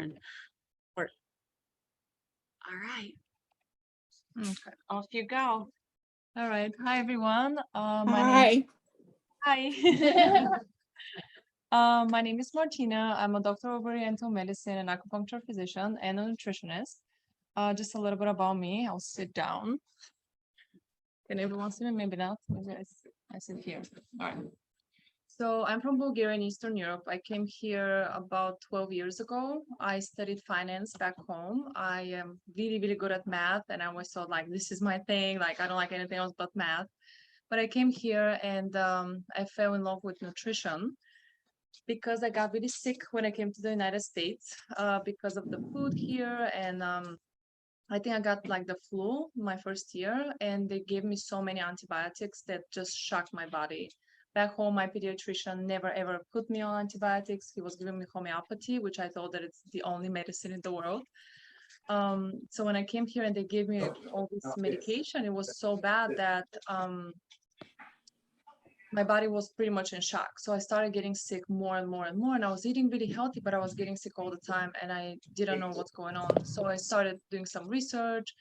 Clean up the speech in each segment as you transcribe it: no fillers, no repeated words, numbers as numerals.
turn. Or all right. Okay. Off you go. All right. Hi, everyone. Hi. Hi. My name is Martina. I'm a doctor of oriental medicine and acupuncture physician and a nutritionist. Just a little bit about me. I'll sit down. Can everyone see me? Maybe not. Maybe I sit here. All right. So I'm from Bulgaria in Eastern Europe. I came here about 12 years ago. I studied finance back home. I am really, really good at math, and I always thought like this is my thing. Like I don't like anything else but math. But I came here and I fell in love with nutrition because I got really sick when I came to the United States because of the food here. And I think I got like the flu my first year, and they gave me so many antibiotics that just shocked my body. Back home, my pediatrician never ever put me on antibiotics. He was giving me homeopathy, which I thought that it's the only medicine in the world. So when I came here and they gave me all this medication, it was so bad that my body was pretty much in shock. So I started getting sick more and more and more. And I was eating really healthy, but I was getting sick all the time and I didn't know what's going on. So I started doing some research,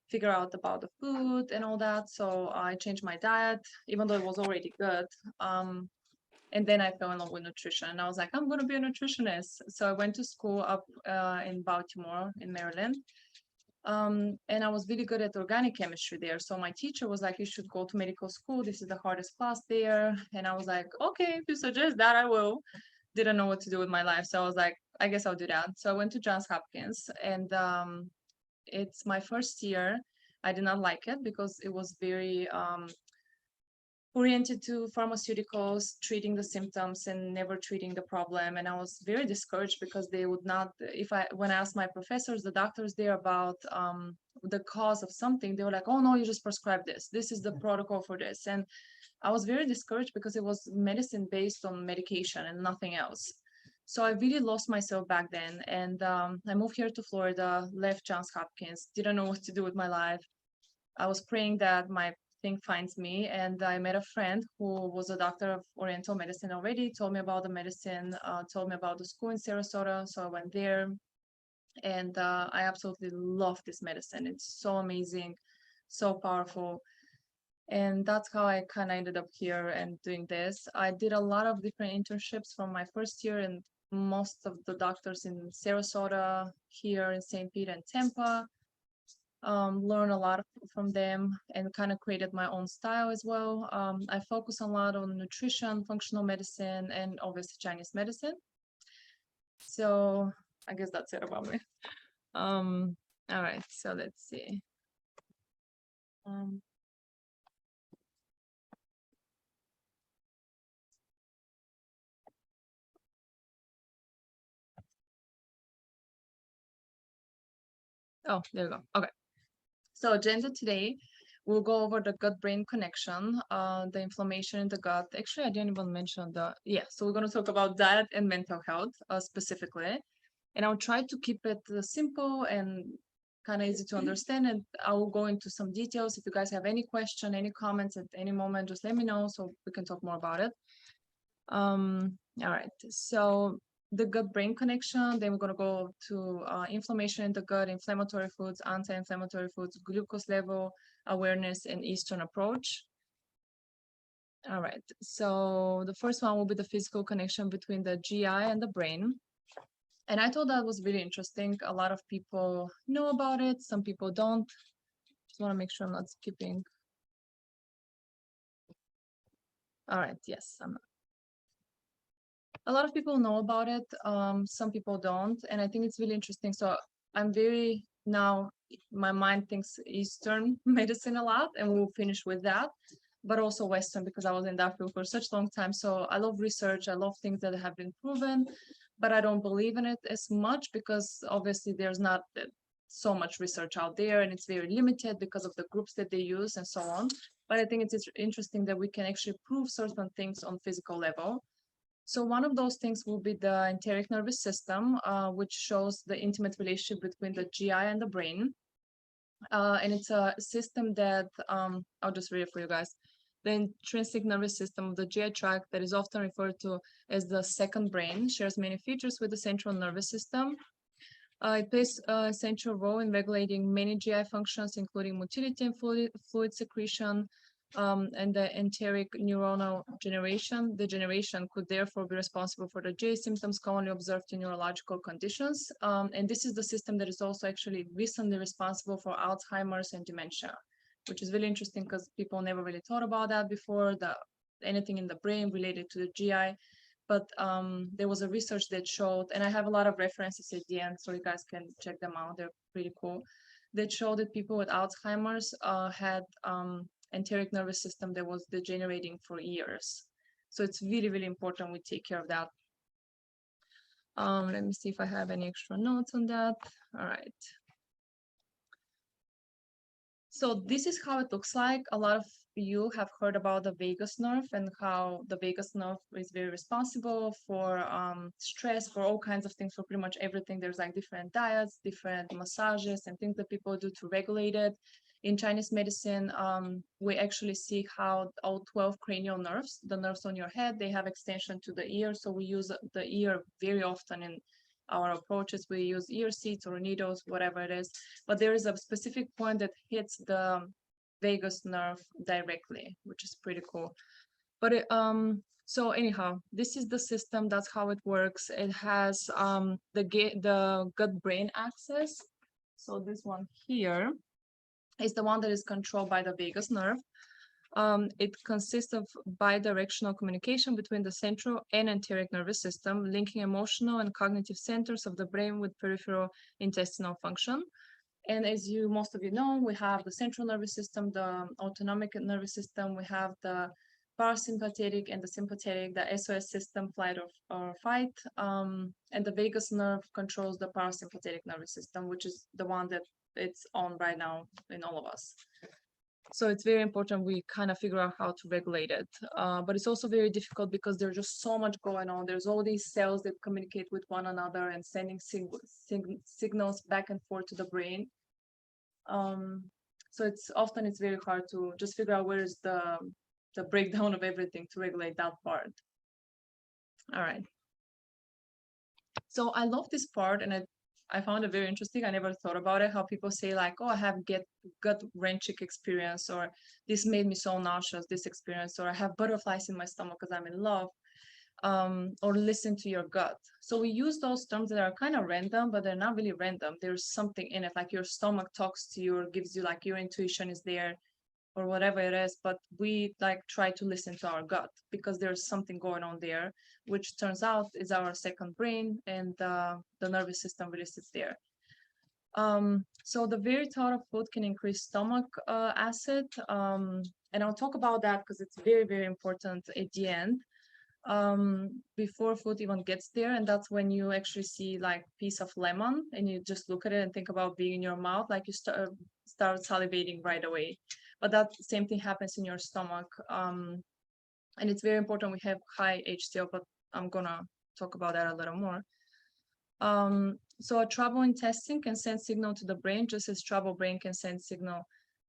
figure out about the food and all that. So I changed my diet, even though it was already good. And then I fell in love with nutrition. And I was like, I'm going to be a nutritionist. So I went to school up in Baltimore, in Maryland. And I was really good at organic chemistry there. So my teacher was like, you should go to medical school. This is the hardest class there. And I was like, okay, if you suggest that, I will. Didn't know what to do with my life. So I was like, I guess I'll do that. So I went to Johns Hopkins and it's my first year. I did not like it because it was very oriented to pharmaceuticals, treating the symptoms and never treating the problem. And I was very discouraged because they would not, when I asked my professors, the doctors there about the cause of something, they were like, oh no, you just prescribe this. This is the protocol for this. And I was very discouraged because it was medicine based on medication and nothing else. So I really lost myself back then. And I moved here to Florida, left Johns Hopkins, didn't know what to do with my life. I was praying that my thing finds me, and I met a friend who was a doctor of oriental medicine already, told me about the medicine, told me about the school in Sarasota. So I went there and I absolutely love this medicine. It's so amazing, so powerful. And that's how I kind of ended up here and doing this. I did a lot of different internships from my first year, and most of the doctors in Sarasota, here in St. Pete and Tampa. Learn a lot from them and kind of created my own style as well. I focus a lot on nutrition, functional medicine, and obviously Chinese medicine. So I guess that's it about me. All right, so let's see. Oh, there we go. Okay. So agenda today, we'll go over the gut-brain connection, the inflammation in the gut. Actually, I didn't even mention so we're going to talk about diet and mental health specifically. And I'll try to keep it simple and kind of easy to understand. And I will go into some details. If you guys have any question, any comments at any moment, just let me know so we can talk more about it. All right. So the gut-brain connection, then we're going to go to inflammation in the gut, inflammatory foods, anti-inflammatory foods, glucose level awareness, and Eastern approach. All right, so the first one will be the physical connection between the GI and the brain. And I thought that was really interesting. A lot of people know about it, some people don't. Just want to make sure I'm not skipping. All right, yes, I'm not. A lot of people know about it, some people don't, and I think it's really interesting. So I'm very now, my mind thinks Eastern medicine a lot, and we'll finish with that, but also Western because I was in that field for such a long time. So I love research, I love things that have been proven, but I don't believe in it as much because obviously there's not so much research out there and it's very limited because of the groups that they use and so on. But I think it's interesting that we can actually prove certain things on physical level. So one of those things will be the enteric nervous system, which shows the intimate relationship between the GI and the brain. And it's a system that, I'll just read it for you guys. The intrinsic nervous system of the GI tract that is often referred to as the second brain shares many features with the central nervous system. It plays a central role in regulating many GI functions, including motility and fluid secretion, and the enteric neuronal generation. The generation could therefore be responsible for the GI symptoms commonly observed in neurological conditions. And this is the system that is also actually recently responsible for Alzheimer's and dementia, which is really interesting because people never really thought about that before, anything in the brain related to the GI. But there was a research that showed, and I have a lot of references at the end, so you guys can check them out. They're pretty cool. That showed that people with Alzheimer's had enteric nervous system that was degenerating for years. So it's really, really important we take care of that. Let me see if I have any extra notes on that. All right. So this is how it looks like. A lot of you have heard about the vagus nerve and how the vagus nerve is very responsible for stress, for all kinds of things, for pretty much everything. There's like different diets, different massages, and things that people do to regulate it. In Chinese medicine, we actually see how all 12 cranial nerves, the nerves on your head, they have extension to the ear. So we use the ear very often in our approaches. We use ear seeds or needles, whatever it is. But there is a specific point that hits the vagus nerve directly, which is pretty cool. But so anyhow, this is the system. That's how it works. It has the gut-brain axis. So this one here is the one that is controlled by the vagus nerve. It consists of bidirectional communication between the central and enteric nervous system, linking emotional and cognitive centers of the brain with peripheral intestinal function. And as most of you know, we have the central nervous system, the autonomic nervous system, we have the parasympathetic and the sympathetic, the SOS system, flight or fight, and the vagus nerve controls the parasympathetic nervous system, which is the one that it's on right now in all of us. So it's very important we kind of figure out how to regulate it. But it's also very difficult because there's just so much going on. There's all these cells that communicate with one another and sending signals back and forth to the brain. So it's very hard to just figure out where is the breakdown of everything to regulate that part. All right. So I love this part, and I found it very interesting. I never thought about it, how people say like, oh, I have gut-wrenching experience, or this made me so nauseous, this experience, or I have butterflies in my stomach because I'm in love, or listen to your gut. So we use those terms that are kind of random, but they're not really random. There's something in it, like your stomach talks to you or gives you like your intuition is there or whatever it is, but we like try to listen to our gut because there's something going on there, which turns out is our second brain, and the nervous system really sits there. So the very thought of food can increase stomach acid, and I'll talk about that because it's very, very important at the end, before food even gets there. And that's when you actually see like piece of lemon and you just look at it and think about being in your mouth, like you start salivating right away. But that same thing happens in your stomach. And it's very important we have high HCl, but I'm gonna talk about that a little more. So a trouble intestine can send signal to the brain, just as trouble brain can send signal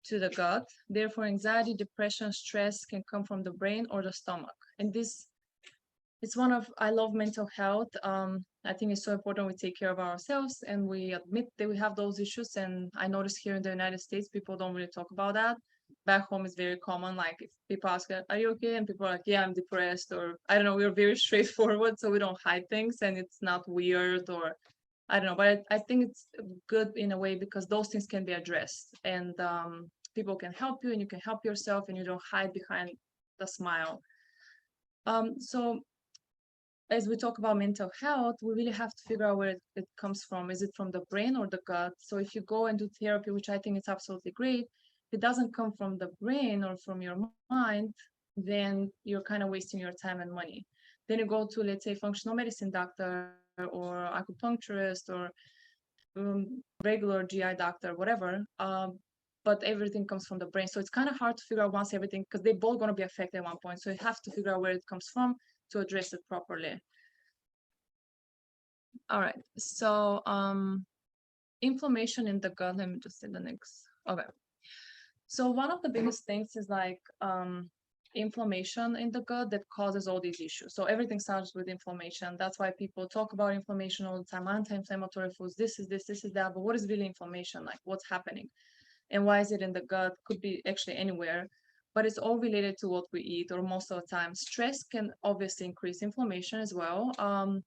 to the gut. Therefore, anxiety, depression, stress can come from the brain or the stomach. And this, I love mental health. I think it's so important we take care of ourselves and we admit that we have those issues. And I notice here in the United States, people don't really talk about that. Back home is very common. Like if people ask, are you okay? And people are like, yeah, I'm depressed, or I don't know, we're very straightforward. So we don't hide things and it's not weird, or I don't know, but I think it's good in a way because those things can be addressed, and people can help you and you can help yourself and you don't hide behind the smile. So as we talk about mental health, we really have to figure out where it comes from. Is it from the brain or the gut? So if you go and do therapy, which I think is absolutely great, if it doesn't come from the brain or from your mind, then you're kind of wasting your time and money. Then you go to, let's say, functional medicine doctor or acupuncturist or regular GI doctor, whatever. But everything comes from the brain. So it's kind of hard to figure out once everything, because they're both going to be affected at one point. So you have to figure out where it comes from to address it properly. All right, so inflammation in the gut, let me just say the next, okay. So one of the biggest things is like inflammation in the gut that causes all these issues. So everything starts with inflammation. That's why people talk about inflammation all the time, anti-inflammatory foods, this is that, but what is really inflammation? Like what's happening? And why is it in the gut? Could be actually anywhere, but it's all related to what we eat, or most of the time. Stress can obviously increase inflammation as well.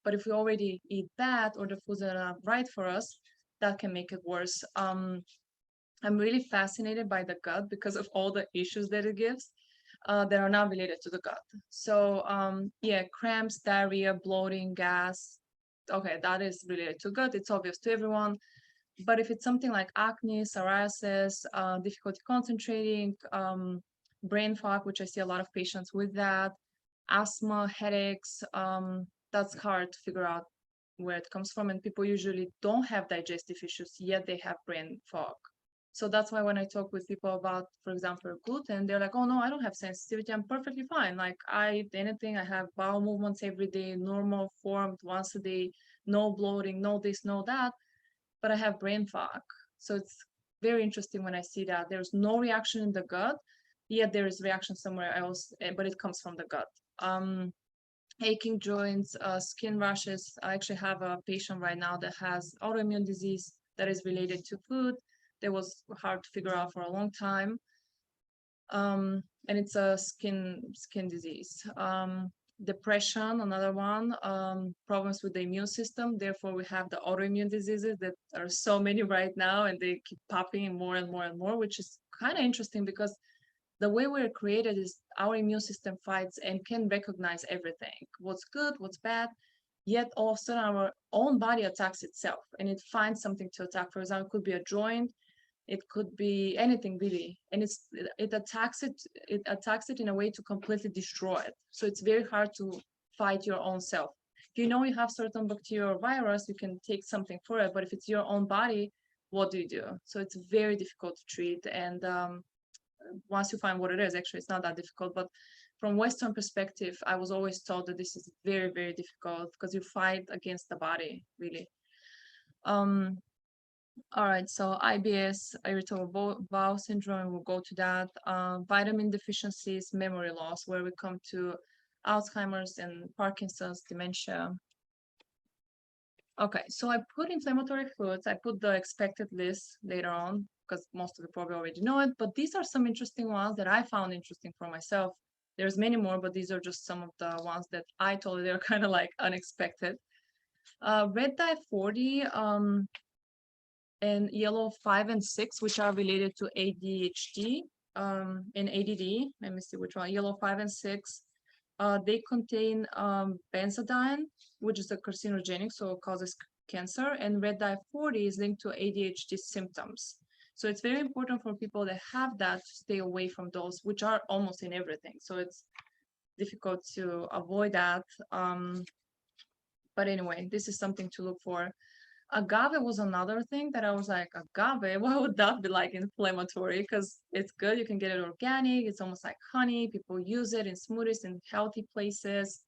But if we already eat bad, or the foods that are not right for us, that can make it worse. I'm really fascinated by the gut because of all the issues that it gives that are not related to the gut. So yeah, cramps, diarrhea, bloating, gas. Okay, that is related to gut. It's obvious to everyone. But if it's something like acne, psoriasis, difficulty concentrating, brain fog, which I see a lot of patients with that, asthma, headaches, that's hard to figure out where it comes from. And people usually don't have digestive issues, yet they have brain fog. So that's why when I talk with people about, for example, gluten, they're like, oh no, I don't have sensitivity. I'm perfectly fine. Like I eat anything. I have bowel movements every day, normal formed once a day, no bloating, no this, no that, but I have brain fog. So it's very interesting when I see that there's no reaction in the gut, yet there is reaction somewhere else, but it comes from the gut. Aching joints, skin rashes. I actually have a patient right now that has autoimmune disease that is related to food. That was hard to figure out for a long time. And it's a skin disease. Depression, another one, problems with the immune system. Therefore, we have the autoimmune diseases that are so many right now, and they keep popping in more and more and more, which is kind of interesting because the way we're created is our immune system fights and can recognize everything, what's good, what's bad, yet all of a sudden our own body attacks itself and it finds something to attack. For example, it could be a joint, it could be anything really, and it attacks it in a way to completely destroy it. So it's very hard to fight your own self. If you know you have certain bacteria or virus, you can take something for it, but if it's your own body, what do you do? So it's very difficult to treat. And once you find what it is, actually it's not that difficult, but from Western perspective, I was always told that this is very, very difficult because you fight against the body, really. All right, so IBS, irritable bowel syndrome, we'll go to that. Vitamin deficiencies, memory loss, where we come to Alzheimer's and Parkinson's, dementia. Okay, so I put inflammatory foods, I put the expected list later on because most of you probably already know it, but these are some interesting ones that I found interesting for myself. There's many more, but these are just some of the ones that I told you they're kind of like unexpected. Red dye 40, and yellow 5 and 6, which are related to ADHD and ADD. Let me see which one. Yellow 5 and 6. They contain benzodiazepine, which is a carcinogenic, so it causes cancer. And red dye 40 is linked to ADHD symptoms. So it's very important for people that have that to stay away from those, which are almost in everything. So it's difficult to avoid that. But anyway, this is something to look for. Agave was another thing that I was like, agave, why would that be like inflammatory? Because it's good, you can get it organic, it's almost like honey, people use it in smoothies in healthy places.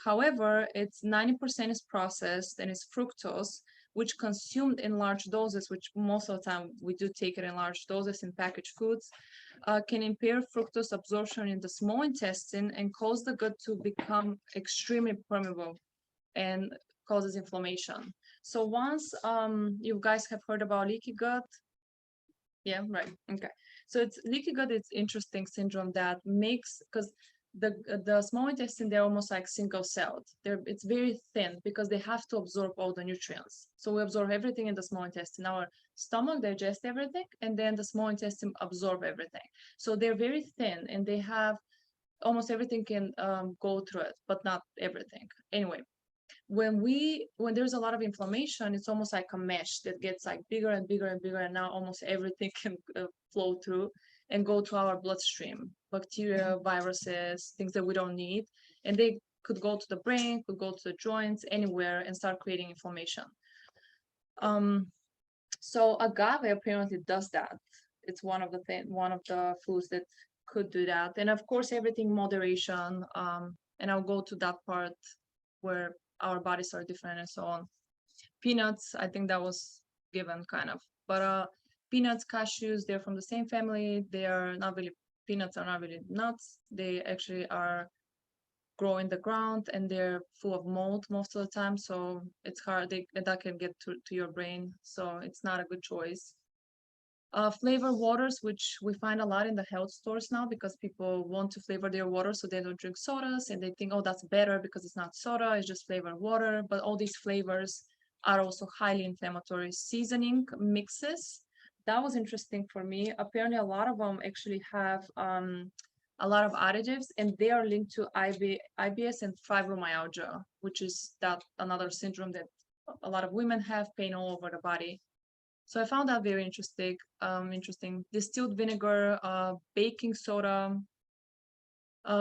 However, it's 90% is processed and it's fructose, which consumed in large doses, which most of the time we do take it in large doses in packaged foods, can impair fructose absorption in the small intestine and cause the gut to become extremely permeable and causes inflammation. So once you guys have heard about leaky gut, yeah, right, okay. So it's leaky gut, it's interesting syndrome that makes, because the small intestine, they're almost like single-celled. It's very thin because they have to absorb all the nutrients. So we absorb everything in the small intestine. Our stomach digests everything, and then the small intestine absorb everything. So they're very thin, and they have almost everything can go through it, but not everything. Anyway, when there's a lot of inflammation, it's almost like a mesh that gets like bigger and bigger and bigger, and now almost everything can flow through and go to our bloodstream, bacteria, viruses, things that we don't need, and they could go to the brain, could go to the joints, anywhere, and start creating inflammation. So agave apparently does that. It's one of the foods that could do that, and of course everything moderation. And I'll go to that part where our bodies are different and so on. Peanuts, I think that was given kind of, but peanuts, cashews, they're from the same family. They are not really peanuts are not really nuts. They actually are grow in the ground and they're full of mold most of the time. So it's hard, that can get to your brain. So it's not a good choice. Flavor waters, which we find a lot in the health stores now because people want to flavor their water so they don't drink sodas and they think, oh, that's better because it's not soda, it's just flavored water. But all these flavors are also highly inflammatory. Seasoning mixes, that was interesting for me. Apparently, a lot of them actually have a lot of additives and they are linked to IBS and fibromyalgia, which is that another syndrome that a lot of women have, pain all over the body. So I found that very interesting. Interesting. Distilled vinegar, baking soda,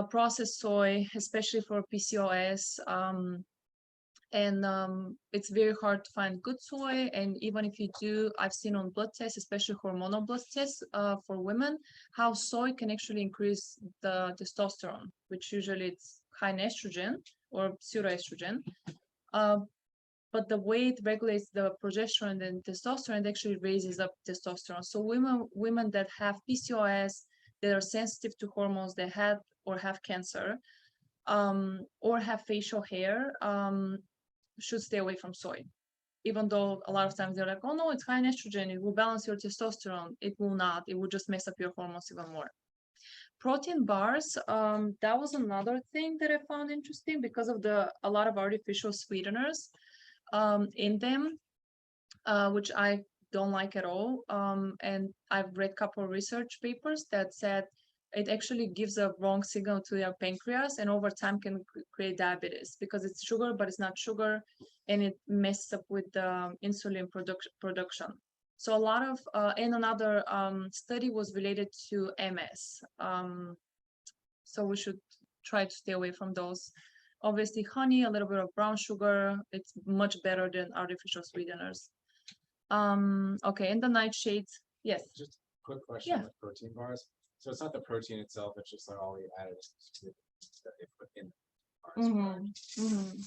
processed soy, especially for PCOS. It's very hard to find good soy. And even if you do, I've seen on blood tests, especially hormonal blood tests for women, how soy can actually increase the testosterone, which usually it's high in estrogen or pseudoestrogen. But the way it regulates the progesterone and testosterone, it actually raises up testosterone. So women that have PCOS, that are sensitive to hormones, that have or have cancer, or have facial hair, should stay away from soy. Even though a lot of times they're like, oh no, it's high in estrogen, it will balance your testosterone. It will not. It will just mess up your hormones even more. Protein bars, that was another thing that I found interesting because of a lot of artificial sweeteners in them, which I don't like at all. And I've read a couple of research papers that said it actually gives a wrong signal to your pancreas and over time can create diabetes because it's sugar, but it's not sugar, and it messes up with the insulin production. So a lot of, and another study was related to MS. So we should try to stay away from those. Obviously, honey, a little bit of brown sugar, it's much better than artificial sweeteners. Okay, and the nightshades, yes. Just a quick question Yeah. with protein bars. So it's not the protein itself, it's just like all the additives that they put in the bars. Mm-hmm. Mm-hmm.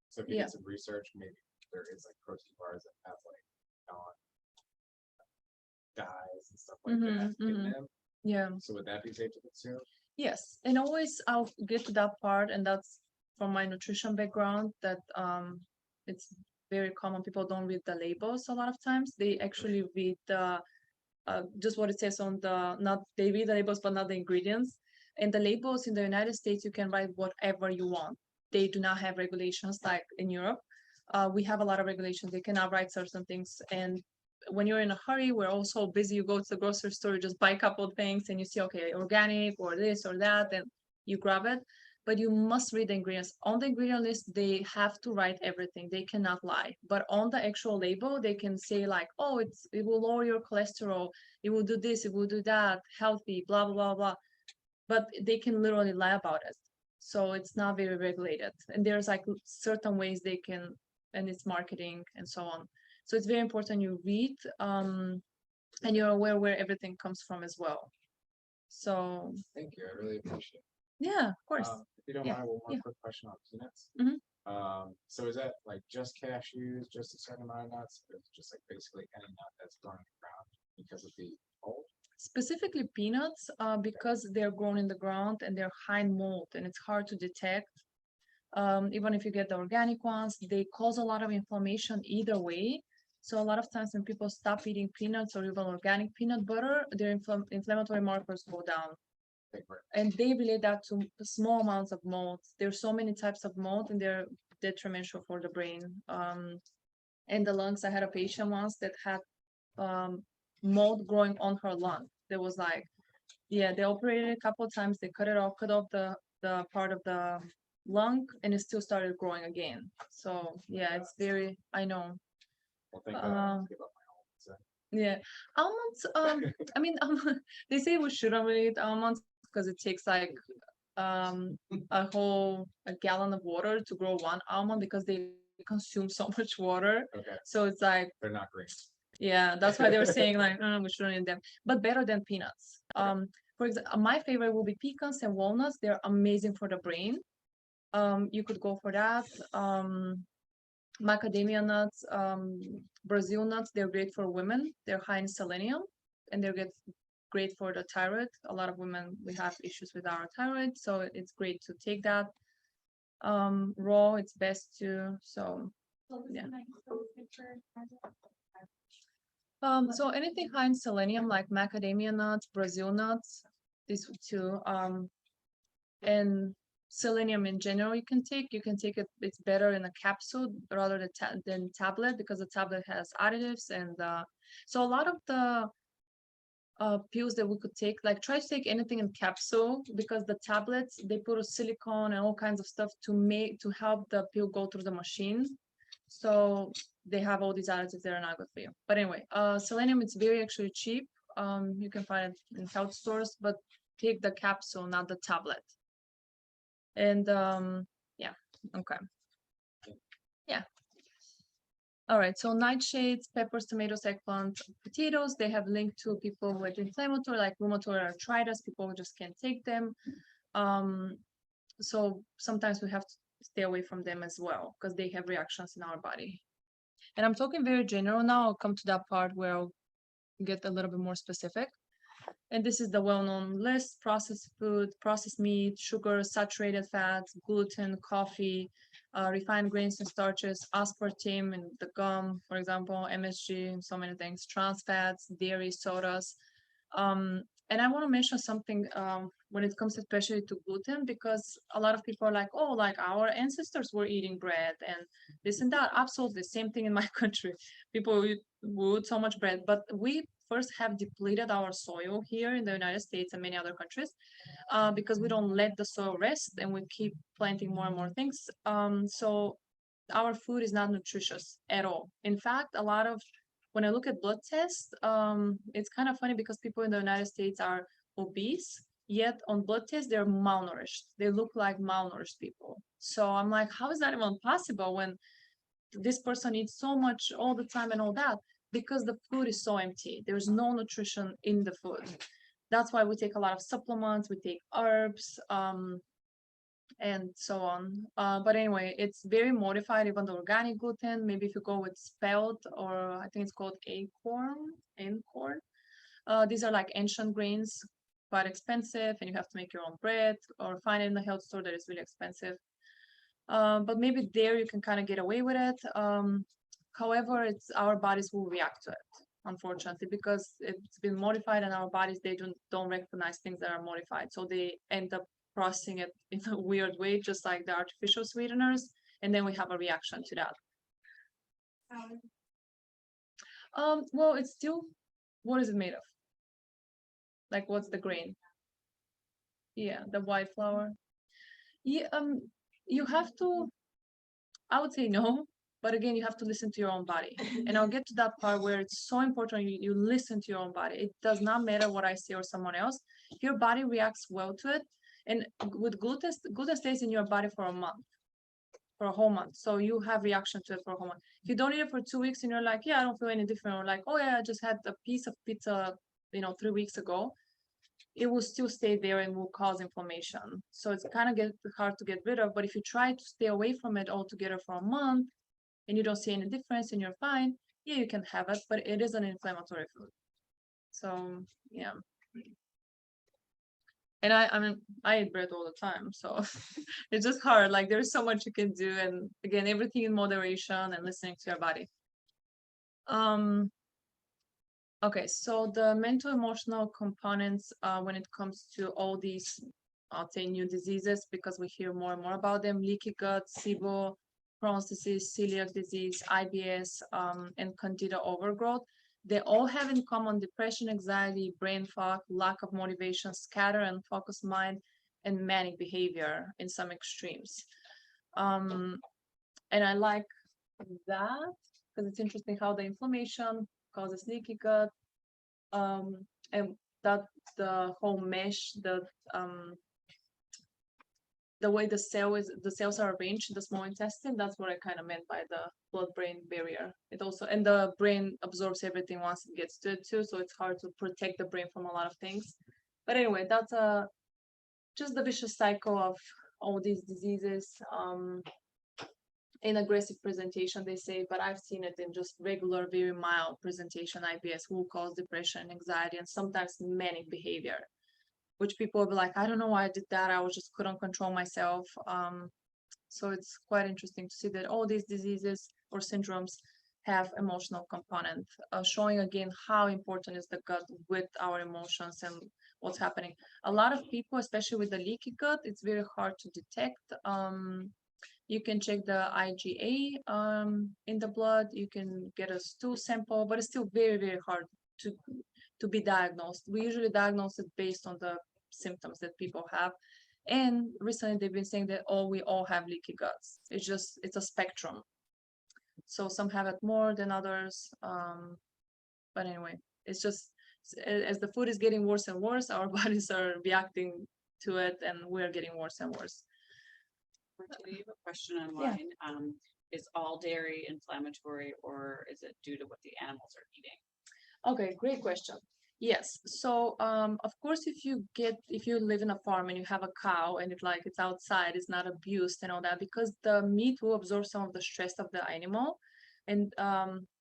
So if you Yeah. did some research, maybe there is like protein bars that have like dyes and stuff like that in them. Yeah. So would that be safe to consume? Yes, and always I'll get to that part, and that's from my nutrition background that it's very common. People don't read the labels a lot of times. They actually read the just what it says on the not they read the labels but not the ingredients. And the labels in the United States you can write whatever you want. They do not have regulations like in Europe. We have a lot of regulations. They cannot write certain things, and when you're in a hurry, we're also busy. You go to the grocery store, you just buy a couple of things and you see, okay, organic or this or that, and you grab it. But you must read the ingredients. On the ingredient list, they have to write everything. They cannot lie. But on the actual label, they can say like, oh, it will lower your cholesterol. It will do this, it will do that, healthy, blah, blah, blah, blah. But they can literally lie about it. So it's not very regulated. And there's like certain ways they can, and it's marketing and so on. So it's very important you read and you're aware where everything comes from as well. So Thank you, I really appreciate it. yeah, of course. If you don't Yeah, mind, one more yeah. quick question on peanuts. Mhm. So is that like just cashews, just a certain amount of nuts, or is it just like basically any nut that's grown in the ground because of the mold? Specifically peanuts, because they're grown in the ground and they're high in mold and it's hard to detect. Even if you get the organic ones, they cause a lot of inflammation either way. So a lot of times when people stop eating peanuts or even organic peanut butter, their inflammatory markers go down. Okay, great. And they relate that to small amounts of mold. There's so many types of mold and they're detrimental for the brain. And the lungs, I had a patient once that had mold growing on her lung. There was like, yeah, they operated a couple of times, they cut off the part of the lung and it still started growing again. So yeah, it's very, I know. Well, thank God I Uh, don't give up my almonds. So. Yeah, almonds. I mean, they say we shouldn't really eat almonds because it takes like a gallon of water to grow one almond because they consume so much water. Okay, So it's like, they're not green. yeah, that's why they were saying like, we shouldn't eat them, but better than peanuts. For example, my favorite will be pecans and walnuts. They're amazing for the brain. You could go for that. Macadamia nuts, Brazil nuts, they're great for women. They're high in selenium and they're great for the thyroid. A lot of women, we have issues with our thyroid, so it's great to take that. Raw, it's best too. So yeah. So anything high in selenium, like macadamia nuts, Brazil nuts, these two, and selenium in general you can take it, it's better in a capsule rather than tablet, because the tablet has additives, and so a lot of the pills that we could take, like try to take anything in capsule, because the tablets, they put a silicone and all kinds of stuff to help the pill go through the machine, so they have all these additives that are not good for you. But anyway, selenium, it's very actually cheap. You can find it in health stores, but take the capsule, not the tablet. And yeah, okay. Yeah. All right, so nightshades, peppers, tomatoes, eggplant, potatoes, they have linked to people with inflammatory, like rheumatoid arthritis, people who just can't take them. So sometimes we have to stay away from them as well, because they have reactions in our body. And I'm talking very general now. I'll come to that part where I'll get a little bit more specific. And this is the well-known list: processed food, processed meat, sugar, saturated fats, gluten, coffee, refined grains and starches, aspartame and the gum, for example, MSG, and so many things, trans fats, dairy, sodas. And I want to mention something when it comes especially to gluten, because a lot of people are like, oh, like our ancestors were eating bread and this and that. Absolutely, same thing in my country. People would so much bread, but we first have depleted our soil here in the United States and many other countries because we don't let the soil rest and we keep planting more and more things. So our food is not nutritious at all. In fact, when I look at blood tests, it's kind of funny because people in the United States are obese, yet on blood tests, they're malnourished. They look like malnourished people. So I'm like, how is that even possible when this person eats so much all the time and all that? Because the food is so empty. There's no nutrition in the food. That's why we take a lot of supplements, we take herbs, and so on. But anyway, it's very modified, even the organic gluten. Maybe if you go with spelt, or I think it's called acorn. These are like ancient grains, quite expensive, and you have to make your own bread or find it in the health store that is really expensive. But maybe there you can kind of get away with it. However, our bodies will react to it, unfortunately, because it's been modified, and our bodies, they don't recognize things that are modified, so they end up processing it in a weird way, just like the artificial sweeteners, and then we have a reaction to that. Well, it's still, what is it made of? Like, what's the grain? Yeah, the white flour. Yeah, you have to, I would say no, but again, you have to listen to your own body. And I'll get to that part where it's so important you listen to your own body. It does not matter what I say or someone else. Your body reacts well to it. And with gluten stays in your body for a month, for a whole month. So you have reaction to it for a whole month. If you don't eat it for 2 weeks and you're like, yeah, I don't feel any different, or like, oh yeah, I just had a piece of pizza, 3 weeks ago, it will still stay there and will cause inflammation. So it's kind of hard to get rid of. But if you try to stay away from it altogether for a month and you don't see any difference and you're fine, yeah, you can have it, but it is an inflammatory food. So yeah. And I mean, I eat bread all the time, so it's just hard. Like, there's so much you can do, and again, everything in moderation and listening to your body. Okay, so the mental emotional components when it comes to all these, I'll say, new diseases, because we hear more and more about them: leaky gut, SIBO, Crohn's disease, celiac disease, IBS, and candida overgrowth. They all have in common depression, anxiety, brain fog, lack of motivation, scatter and focused mind, and manic behavior in some extremes. And I like that because it's interesting how the inflammation causes leaky gut, and that the whole mesh, the way the cells are arranged in the small intestine, that's what I kind of meant by the blood-brain barrier. It also, and the brain absorbs everything once it gets to it too, so it's hard to protect the brain from a lot of things. But anyway, that's just the vicious cycle of all these diseases. in aggressive presentation, they say, but I've seen it in just regular, very mild presentation IBS who cause depression, anxiety, and sometimes manic behavior, which people will be like, I don't know why I did that. I was just couldn't control myself. So it's quite interesting to see that all these diseases or syndromes have emotional component, showing again how important is the gut with our emotions and what's happening. A lot of people, especially with the leaky gut, it's very hard to detect. You can check the IgA in the blood. You can get a stool sample, but it's still very, very hard to be diagnosed. We usually diagnose it based on the symptoms that people have. And recently they've been saying that, oh, we all have leaky guts. It's a spectrum. So some have it more than others. But anyway, it's just as the food is getting worse and worse, our bodies are reacting to it and we're getting worse and worse. We have a question online. Is all dairy inflammatory, or is it due to what the animals are eating? Okay, great question. Yes. So, of course, if you live in a farm and you have a cow and it's outside, it's not abused and all that, because the meat will absorb some of the stress of the animal, and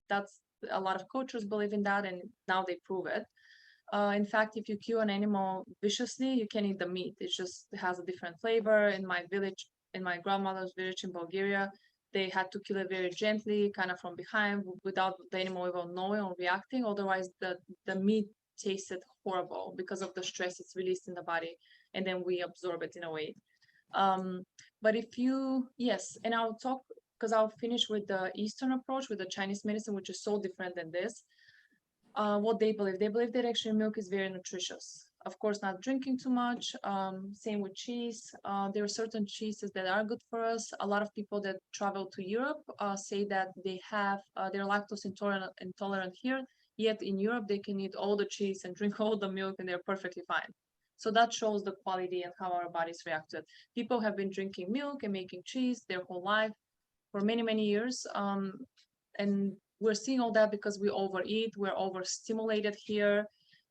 that's a lot of cultures believe in that, and now they prove it. In fact, if you kill an animal viciously, you can eat the meat. It just has a different flavor. In my village, in my grandmother's village in Bulgaria, they had to kill it very gently, kind of from behind, without the animal even knowing or reacting. Otherwise, the meat tasted horrible because of the stress it's released in the body, and then we absorb it in a way. But yes, and I'll talk because I'll finish with the Eastern approach with the Chinese medicine, which is so different than this. What they believe that actually milk is very nutritious. Of course, not drinking too much. Same with cheese. There are certain cheeses that are good for us. A lot of people that travel to Europe say that they're lactose intolerant here. Yet in Europe, they can eat all the cheese and drink all the milk, and they're perfectly fine. So that shows the quality and how our bodies react to it. People have been drinking milk and making cheese their whole life for many, many years. And we're seeing all that because we overeat, we're overstimulated here.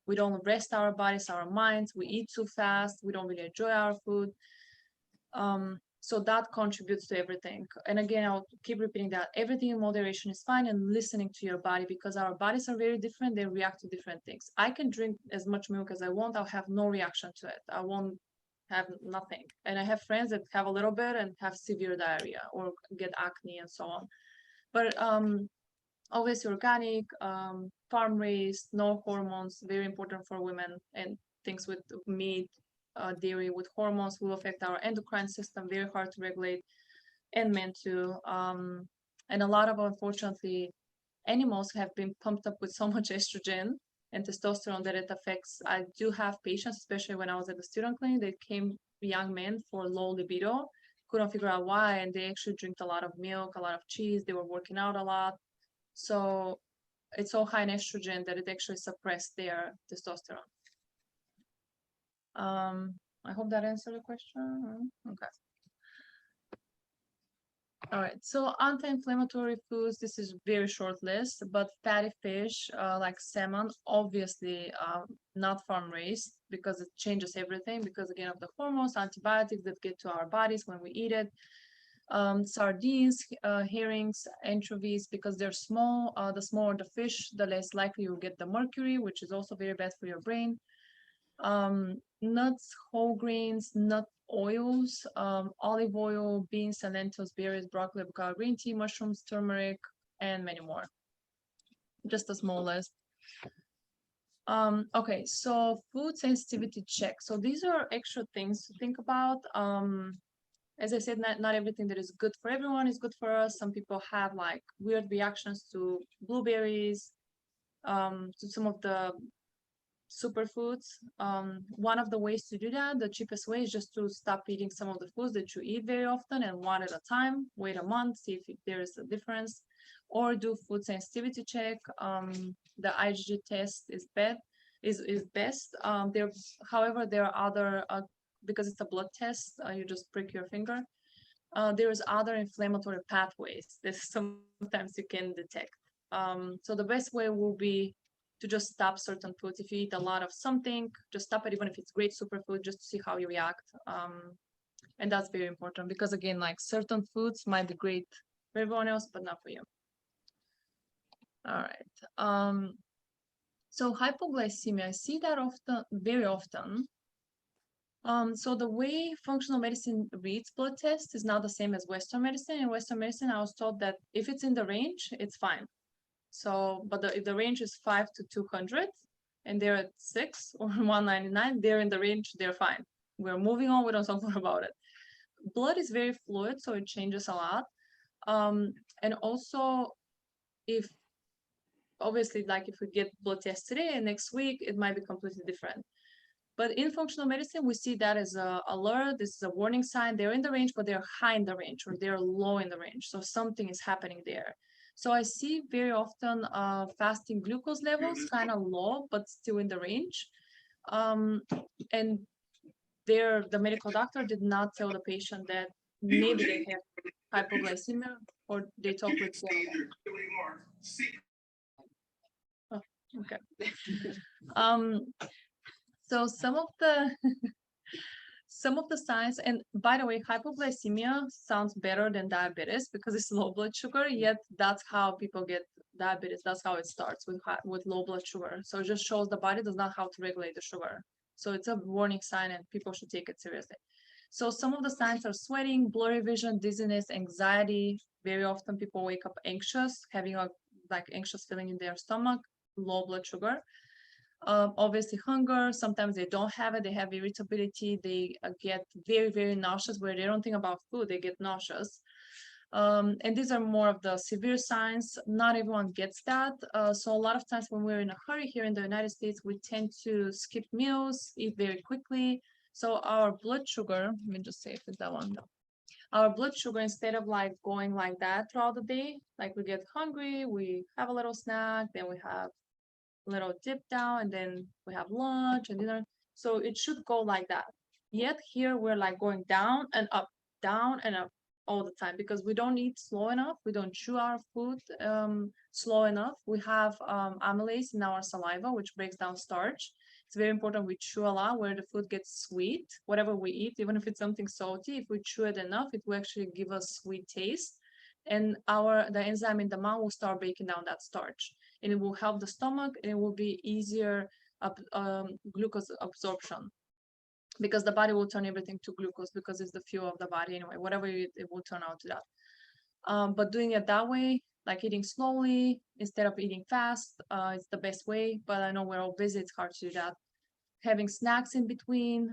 We don't rest our bodies, our minds. We eat too fast. We don't really enjoy our food. So that contributes to everything. And again, I'll keep repeating that everything in moderation is fine, and listening to your body, because our bodies are very different. They react to different things. I can drink as much milk as I want. I'll have no reaction to it. I won't have nothing. And I have friends that have a little bit and have severe diarrhea or get acne and so on. But always organic, farm raised, no hormones, very important for women, and things with meat, dairy with hormones will affect our endocrine system, very hard to regulate, and men too. And a lot of, unfortunately, animals have been pumped up with so much estrogen and testosterone that it affects. I do have patients, especially when I was at the student clinic, they came young men for low libido, couldn't figure out why, and they actually drink a lot of milk, a lot of cheese, they were working out a lot. So it's so high in estrogen that it actually suppressed their testosterone. I hope that answered the question. Okay. All right, so anti-inflammatory foods, this is very short list, but fatty fish like salmon, obviously not farm raised, because it changes everything, because again of the hormones, antibiotics that get to our bodies when we eat it. Sardines, herrings, anchovies, because they're small. The smaller the fish, the less likely you'll get the mercury, which is also very bad for your brain. Nuts, whole grains, nut oils, olive oil, beans and lentils, berries, broccoli, avocado, green tea, mushrooms, turmeric, and many more. Just a small list. Okay, so food sensitivity check. So these are extra things to think about. As I said, not everything that is good for everyone is good for us. Some people have like weird reactions to blueberries, to some of the superfoods. One of the ways to do that, the cheapest way, is just to stop eating some of the foods that you eat very often, and one at a time. Wait a month, see if there is a difference, or do food sensitivity check. The IgG test is best. However, there are other because it's a blood test, you just prick your finger. There's other inflammatory pathways that sometimes you can detect. So the best way will be to just stop certain foods. If you eat a lot of something, just stop it, even if it's great superfood, just to see how you react. And that's very important, because again, like certain foods might be great for everyone else, but not for you. All right. So hypoglycemia, I see that often, very often. So the way functional medicine reads blood tests is not the same as Western medicine. In Western medicine, I was told that if it's in the range, it's fine. So, but if the range is 5 to 200 and they're at 6 or 199, they're in the range, they're fine. We're moving on, we don't talk more about it. Blood is very fluid, so it changes a lot. And also, if obviously, like if we get blood tests today and next week, it might be completely different. But in functional medicine, we see that as a alert. This is a warning sign. They're in the range, but they're high in the range, or they're low in the range. So something is happening there. So I see very often fasting glucose levels kind of low, but still in the range. And the medical doctor did not tell the patient that maybe they have hypoglycemia, or they talk with someone. Oh, okay. So some of the signs, and by the way, hypoglycemia sounds better than diabetes because it's low blood sugar, yet that's how people get diabetes. That's how it starts with low blood sugar. So it just shows the body does not know how to regulate the sugar. So it's a warning sign and people should take it seriously. So some of the signs are sweating, blurry vision, dizziness, anxiety. Very often people wake up anxious, having a anxious feeling in their stomach, low blood sugar. Obviously hunger, sometimes they don't have it, they have irritability, they get very, very nauseous where they don't think about food, they get nauseous. And these are more of the severe signs. Not everyone gets that. So a lot of times when we're in a hurry here in the United States, we tend to skip meals, eat very quickly. So our blood sugar, let me just say if it's that one. No. Our blood sugar, instead of going like that throughout the day, like we get hungry, we have a little snack, then we have little dip down, and then we have lunch and dinner. So it should go like that. Yet here we're going down and up all the time because we don't eat slow enough. We don't chew our food slow enough. We have amylase in our saliva, which breaks down starch. It's very important we chew a lot where the food gets sweet. Whatever we eat, even if it's something salty, if we chew it enough, it will actually give us sweet taste. And the enzyme in the mouth will start breaking down that starch. And it will help the stomach, and it will be easier glucose absorption because the body will turn everything to glucose because it's the fuel of the body anyway. Whatever you eat, it will turn out to that. But doing it that way, like eating slowly instead of eating fast, it's the best way. But I know we're all busy; it's hard to do that. Having snacks in between,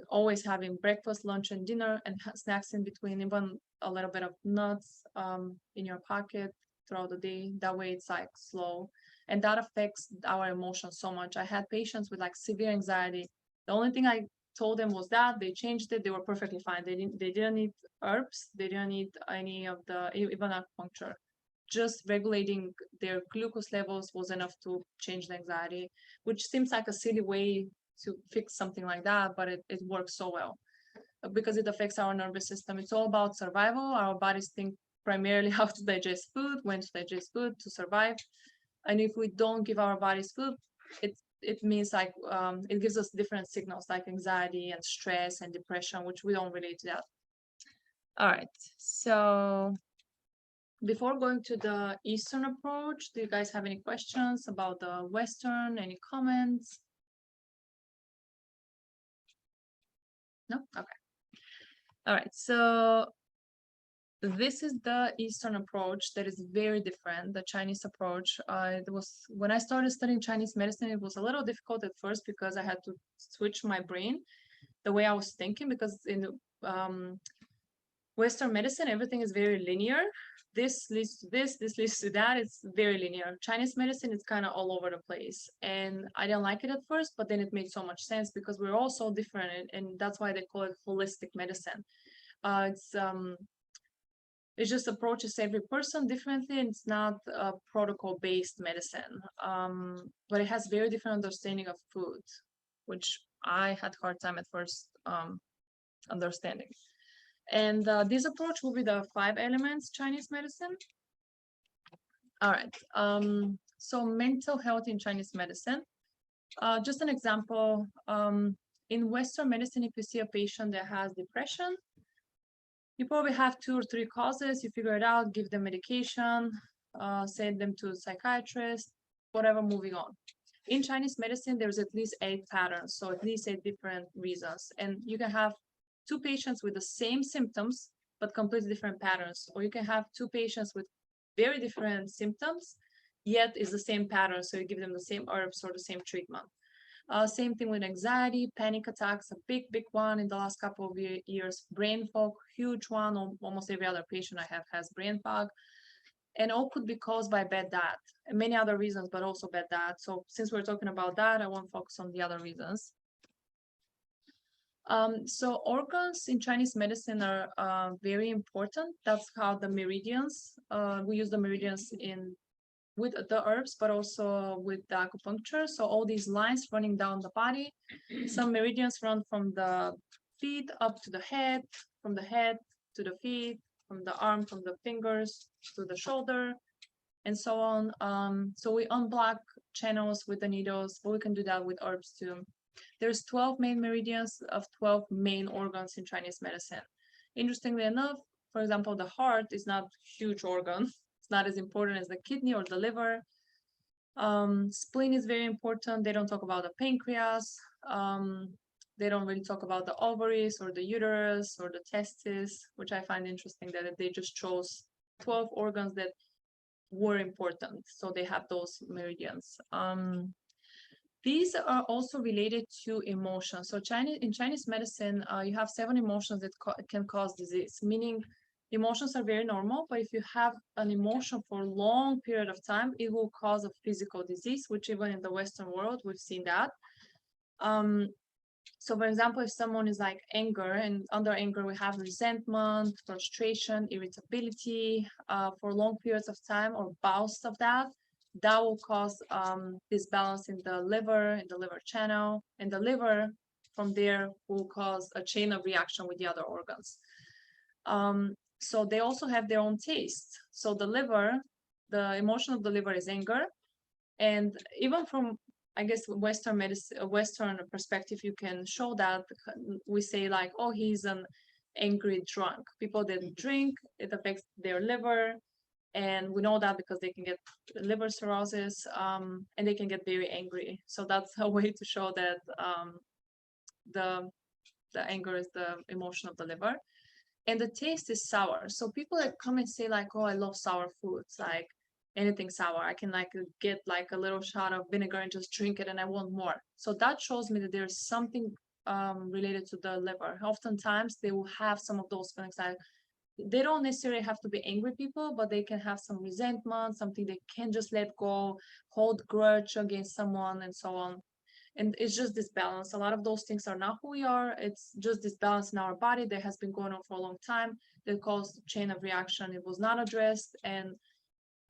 always having breakfast, lunch, and dinner, and snacks in between, even a little bit of nuts in your pocket throughout the day. That way it's slow, and that affects our emotions so much. I had patients with severe anxiety. The only thing I told them was that they changed it. They were perfectly fine. They didn't need herbs. They didn't need any of even acupuncture. Just regulating their glucose levels was enough to change the anxiety, which seems like a silly way to fix something like that, but it works so well because it affects our nervous system. It's all about survival. Our bodies think primarily how to digest food, when to digest food to survive. And if we don't give our bodies food, it means it gives us different signals like anxiety and stress and depression, which we don't relate to that. All right, so before going to the Eastern approach, do you guys have any questions about the Western? Any comments? No? Okay. All right, so this is the Eastern approach that is very different, the Chinese approach. It was when I started studying Chinese medicine, it was a little difficult at first because I had to switch my brain, the way I was thinking, because in Western medicine, everything is very linear. This leads to this leads to that. It's very linear. Chinese medicine is kind of all over the place. And I didn't like it at first, but then it made so much sense because we're all so different. And that's why they call it holistic medicine. It just approaches every person differently, and it's not a protocol-based medicine. But it has very different understanding of food, which I had a hard time at first understanding. And this approach will be the 5 elements Chinese medicine. All right. So mental health in Chinese medicine. Just an example. In Western medicine, if you see a patient that has depression, You probably have 2 or 3 causes. You figure it out, give them medication, send them to a psychiatrist, whatever, moving on. In Chinese medicine, there's at least 8 patterns, so at least 8 different reasons. And you can have 2 patients with the same symptoms, but completely different patterns. Or you can have 2 patients with very different symptoms, yet it's the same pattern. So you give them the same herbs or the same treatment. Same thing with anxiety, panic attacks, a big one in the last couple of years. Brain fog, huge one. Almost every other patient I have has brain fog. And all could be caused by bad diet. And many other reasons, but also bad diet. So since we're talking about that, I won't focus on the other reasons. So organs in Chinese medicine are very important. That's how the meridians, we use the meridians with the herbs, but also with the acupuncture. So all these lines running down the body, some meridians run from the feet up to the head, from the head to the feet, from the arm, from the fingers to the shoulder, and so on. So we unblock channels with the needles, but we can do that with herbs too. There's 12 main meridians of 12 main organs in Chinese medicine. Interestingly enough, for example, the heart is not a huge organ. It's not as important as the kidney or the liver. Spleen is very important. They don't talk about the pancreas. They don't really talk about the ovaries or the uterus or the testes, which I find interesting that they just chose 12 organs that were important. So they have those meridians. These are also related to emotions. So in Chinese medicine, you have 7 emotions that can cause disease, meaning emotions are very normal, but if you have an emotion for a long period of time, it will cause a physical disease, which even in the Western world, we've seen that. So for example, if someone is like anger, and under anger, we have resentment, frustration, irritability for long periods of time, or bouts of that will cause disbalance in the liver channel, and the liver from there will cause a chain of reaction with the other organs. So they also have their own taste. So the liver, the emotion of the liver is anger, and even from, I guess, Western medicine, Western perspective, you can show that. We say like, oh, he's an angry drunk. People that drink, it affects their liver. And we know that because they can get liver cirrhosis, and they can get very angry. So that's a way to show that the anger is the emotion of the liver. And the taste is sour. So people that come and say like, oh, I love sour foods, like anything sour. I can like get like a little shot of vinegar and just drink it and I want more. So that shows me that there's something related to the liver. Oftentimes they will have some of those feelings, like they don't necessarily have to be angry people, but they can have some resentment, something they can't just let go, hold grudge against someone, and so on. And it's just this balance. A lot of those things are not who we are. It's just this balance in our body that has been going on for a long time that caused a chain of reaction. It was not addressed and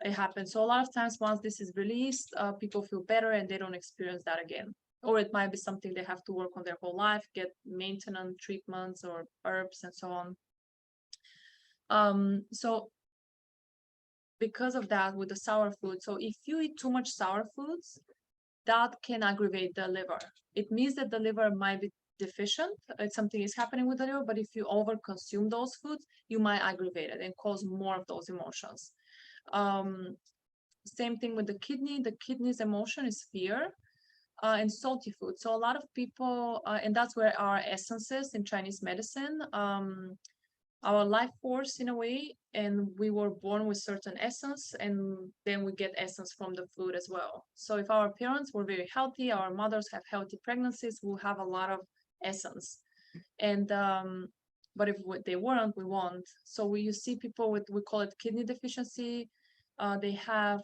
it happened. So a lot of times once this is released, people feel better and they don't experience that again. Or it might be something they have to work on their whole life, get maintenance treatments or herbs and so on. So because of that with the sour food, so if you eat too much sour foods, that can aggravate the liver. It means that the liver might be deficient, something is happening with the liver, but if you over consume those foods, you might aggravate it and cause more of those emotions. Same thing with the kidney. The kidney's emotion is fear. And salty food. So a lot of people, and that's where our essences in Chinese medicine, our life force in a way, and we were born with certain essence, and then we get essence from the food as well. So if our parents were very healthy, our mothers have healthy pregnancies, we'll have a lot of essence. And but if they weren't, we won't. So you see people with, we call it kidney deficiency. They have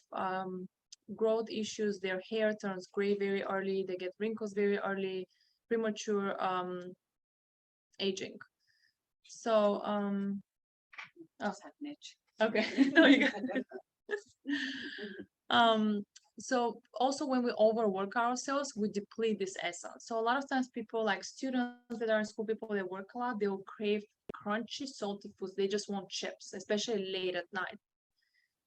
growth issues, their hair turns gray very early, they get wrinkles very early, premature aging. So okay. No, you got it. So also when we overwork ourselves, we deplete this essence. So a lot of times people, like students that are in school, people that work a lot, they will crave crunchy, salty foods. They just want chips, especially late at night.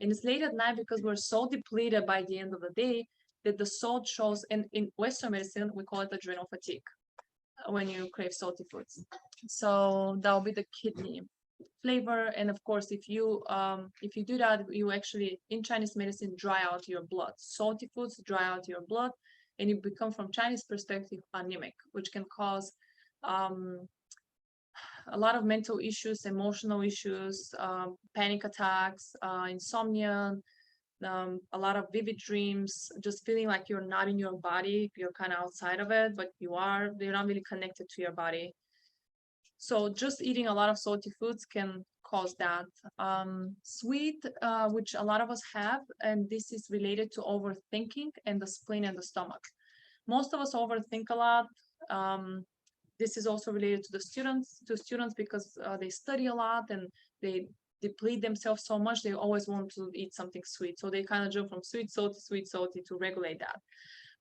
And it's late at night because we're so depleted by the end of the day that the salt shows, and in Western medicine, we call it adrenal fatigue when you crave salty foods. So that'll be the kidney. flavor. And of course, if you do that, you actually in Chinese medicine dry out your blood. Salty foods dry out your blood, and you become, from Chinese perspective, anemic, which can cause a lot of mental issues, emotional issues, panic attacks, insomnia, a lot of vivid dreams, just feeling like you're not in your body, you're kind of outside of it, but you're not really connected to your body. So just eating a lot of salty foods can cause that. Sweet, which a lot of us have, and this is related to overthinking and the spleen and the stomach. Most of us overthink a lot. This is also related to students because they study a lot and they deplete themselves so much, they always want to eat something sweet. So they kind of jump from sweet, salty to regulate that.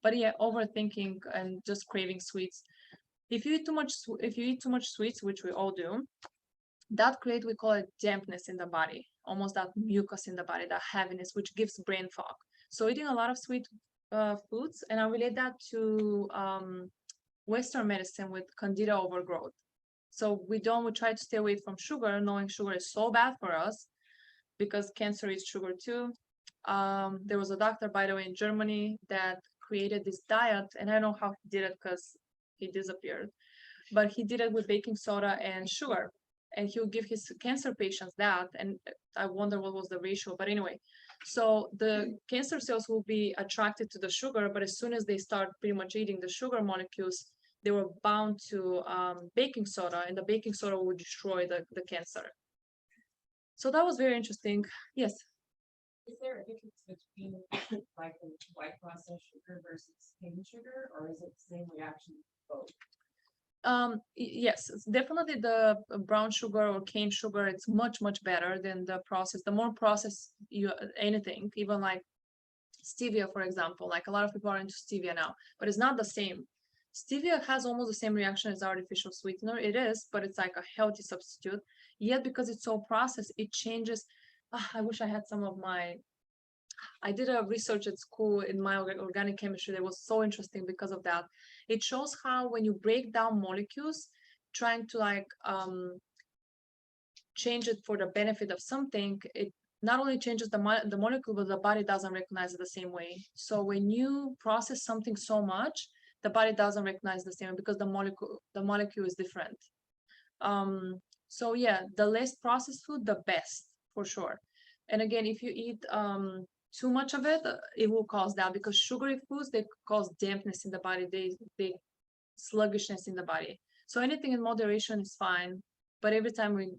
But yeah, overthinking and just craving sweets. If you eat too much sweets, which we all do, that creates, we call it dampness in the body, almost that mucus in the body, that heaviness, which gives brain fog. So eating a lot of sweet foods, and I relate that to Western medicine with candida overgrowth. So we try to stay away from sugar, knowing sugar is so bad for us because cancer is sugar too. There was a doctor, by the way, in Germany that created this diet, and I don't know how he did it because he disappeared, but he did it with baking soda and sugar, and he would give his cancer patients that, and I wonder what was the ratio, but anyway, so the cancer cells will be attracted to the sugar, but as soon as they start pretty much eating the sugar molecules, they were bound to baking soda, and the baking soda would destroy the cancer. So that was very interesting. Yes. Is there a difference between like the white processed sugar versus cane sugar, or is it the same reaction both? Yes, it's definitely the brown sugar or cane sugar, it's much better than the processed. The more processed anything, even like stevia, for example, like a lot of people are into stevia now, but it's not the same. Stevia has almost the same reaction as artificial sweetener. It is, but it's like a healthy substitute. Yet because it's so processed, it changes. I wish I had some of my. I did a research at school in my organic chemistry that was so interesting because of that. It shows how when you break down molecules, trying to like change it for the benefit of something, it not only changes the molecule, but the body doesn't recognize it the same way. So when you process something so much, the body doesn't recognize the same way because the molecule is different. So yeah, the less processed food, the best for sure. And again, if you eat too much of it, it will cause that, because sugary foods, they cause dampness in the body, they sluggishness in the body. So anything in moderation is fine, but every time we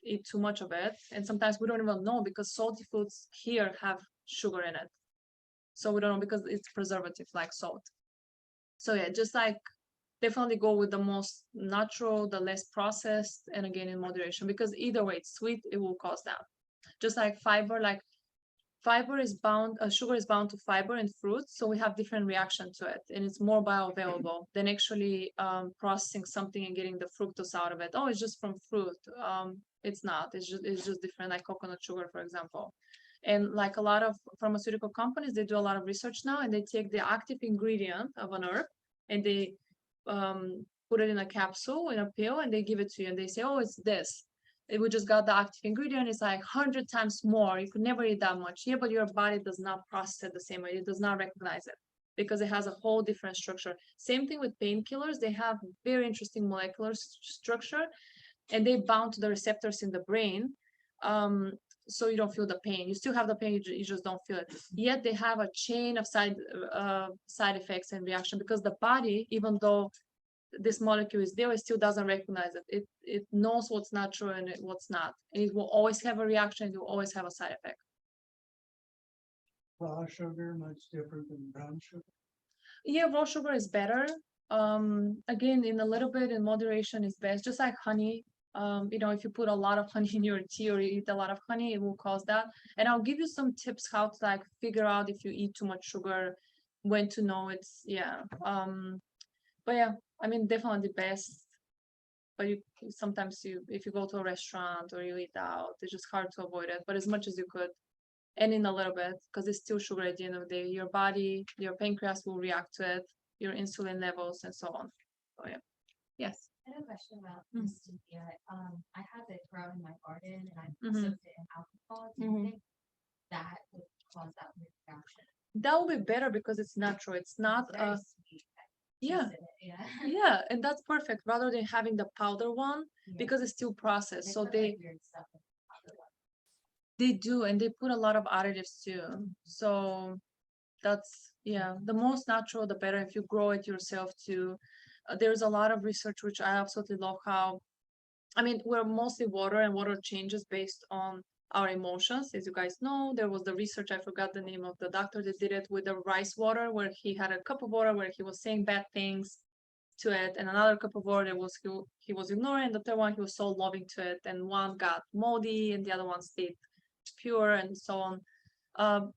eat too much of it, and sometimes we don't even know because salty foods here have sugar in it. So we don't know because it's preservative like salt. So yeah, just like definitely go with the most natural, the less processed, and again in moderation, because either way it's sweet, it will cause that. Just like fiber is bound, sugar is bound to fiber in fruits, so we have different reaction to it, and it's more bioavailable than actually processing something and getting the fructose out of it. Oh, it's just from fruit. It's not. It's just different, like coconut sugar, for example. And like a lot of pharmaceutical companies, they do a lot of research now, and they take the active ingredient of an herb and they put it in a capsule, in a pill, and they give it to you, and they say, oh, it's this. We just got the active ingredient, it's like 100 times more. You could never eat that much. Yeah, but your body does not process it the same way. It does not recognize it because it has a whole different structure. Same thing with painkillers. They have very interesting molecular structure, and they bound to the receptors in the brain. So you don't feel the pain. You still have the pain, you just don't feel it. Yet they have a chain of side effects and reaction, because the body, even though this molecule is there, it still doesn't recognize it. It knows what's natural and what's not. And it will always have a reaction, it will always have a side effect. Raw sugar much different than brown sugar? Yeah, raw sugar is better. Again, in a little bit in moderation is best, just like honey. If you put a lot of honey in your tea or you eat a lot of honey, it will cause that. And I'll give you some tips how to like figure out if you eat too much sugar, when to know it's, yeah. But yeah, I mean, definitely the best. But sometimes if you go to a restaurant or you eat out, it's just hard to avoid it. But as much as you could, and in a little bit, because it's still sugar at the end of the day. Your body, your pancreas will react to it, your insulin levels, and so on. So yeah, yes. I have a question about Mm. stevia. I have it grown in my garden and I Mhm. soaked it in alcohol, do you Mhm. think that would cause that weird reaction? That would be better because it's natural. It's not It's very sweet. I yeah. tasted it, yeah. Yeah, and that's perfect rather than having the powder one Yeah. because it's still processed. They So put, they like, weird stuff in the other one. they do, and they put a lot of additives too. So that's yeah, the most natural, the better if you grow it yourself too. There's a lot of research which I absolutely love how I mean, we're mostly water and water changes based on our emotions. As you guys know, there was the research, I forgot the name of the doctor that did it with the rice water, where he had a cup of water where he was saying bad things to it, and another cup of water that was he was ignoring, the third one he was so loving to it, and one got moldy and the other one stayed pure and so on.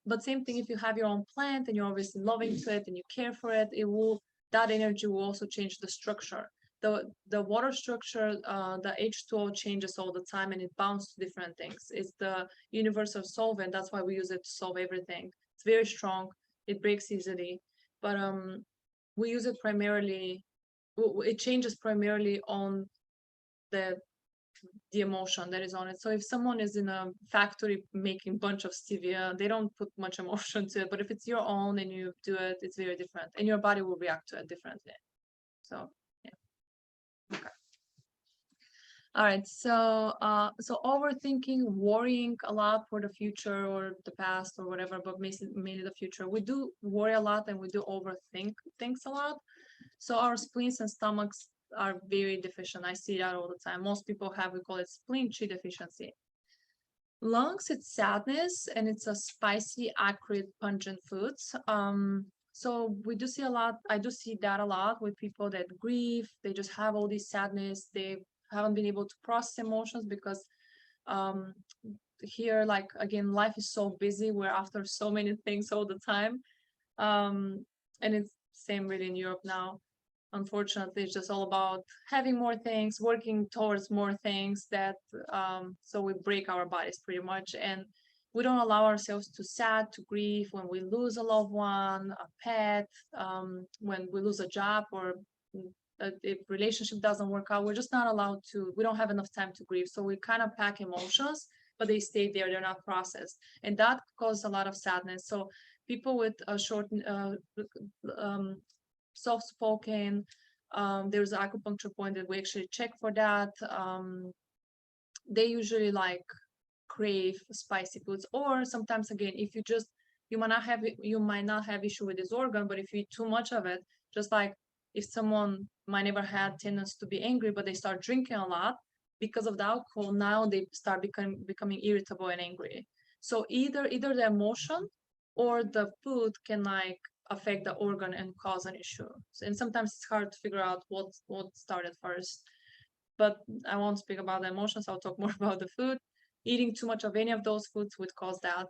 But same thing if you have your own plant and you're obviously loving to it and you care for it, it will that energy will also change the structure. The water structure, the H2O changes all the time and it bounces to different things. It's the universal solvent. That's why we use it to solve everything. It's very strong. It breaks easily, but we use it primarily. It changes primarily on the emotion that is on it. So if someone is in a factory making bunch of stevia, they don't put much emotion to it. But if it's your own and you do it, it's very different, and your body will react to it differently. So yeah. Okay. All right. So overthinking, worrying a lot for the future or the past or whatever, but mainly the future. We do worry a lot and we do overthink things a lot. So our spleens and stomachs are very deficient. I see that all the time. Most people have, we call it spleen chi deficiency. Lungs, it's sadness and it's a spicy, acrid, pungent foods. So we do see a lot, I do see that a lot with people that grieve, they just have all this sadness, they haven't been able to process emotions because um here, like again, life is so busy, we're after so many things all the time. And it's same really in Europe now. Unfortunately, it's just all about having more things, working towards more things that so we break our bodies pretty much, and we don't allow ourselves to sad, to grieve when we lose a loved one, a pet, when we lose a job or if relationship doesn't work out. We're just not allowed to. We don't have enough time to grieve, so we kind of pack emotions, but they stay there. They're not processed, and that causes a lot of sadness. So people with a short soft-spoken. There's an acupuncture point that we actually check for that. They usually like crave spicy foods, or sometimes again, if you might not have issue with this organ, but if you eat too much of it, just like if someone might never had tendency to be angry, but they start drinking a lot because of the alcohol, now they start becoming irritable and angry. So either the emotion or the food can like affect the organ and cause an issue. And sometimes it's hard to figure out what started first. But I won't speak about the emotions. I'll talk more about the food. Eating too much of any of those foods would cause that.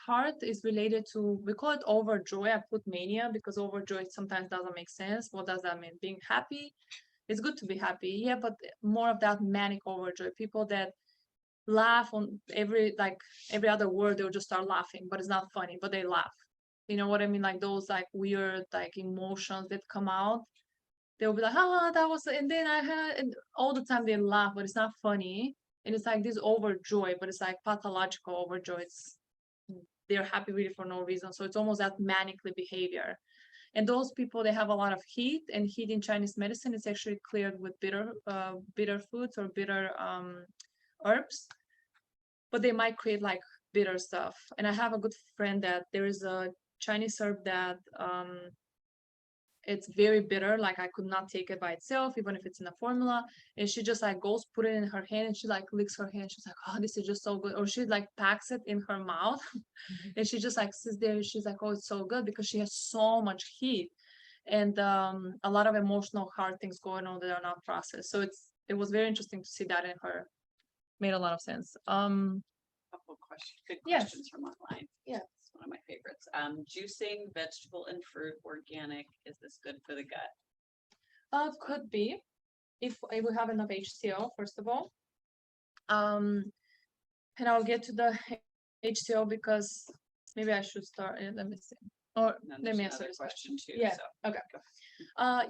Heart is related to, we call it overjoy. I put mania because overjoy sometimes doesn't make sense. What does that mean? Being happy? It's good to be happy, yeah, but more of that manic overjoy. People that laugh on every other word, they'll just start laughing, but it's not funny, but they laugh. You know what I mean? Like those like weird like emotions that come out. They'll be like, ah, that was, and then I had, and all the time they laugh, but it's not funny. And it's like this overjoy, but it's like pathological overjoy. They're happy really for no reason. So it's almost that manically behavior. And those people, they have a lot of heat, and heat in Chinese medicine is actually cleared with bitter foods or bitter herbs, but they might create like bitter stuff. And I have a good friend that there is a Chinese herb that it's very bitter, like I could not take it by itself, even if it's in a formula. And she just like goes, put it in her hand, and she like licks her hand. She's like, oh, this is just so good. Or she like packs it in her mouth and she just like sits there. She's like, oh, it's so good because she has so much heat and a lot of emotional hard things going on that are not processed. So it was very interesting to see that in her. Made a lot of sense. Couple questions, good Yes. questions from online. Yeah. It's one of my favorites. Juicing vegetable and fruit organic, is this good for the gut? Could be if we have enough HCl, first of all. And I'll get to the HCl because maybe I should start. Let me see. Or And then let there's me answer another this question too. Yeah, so okay. go.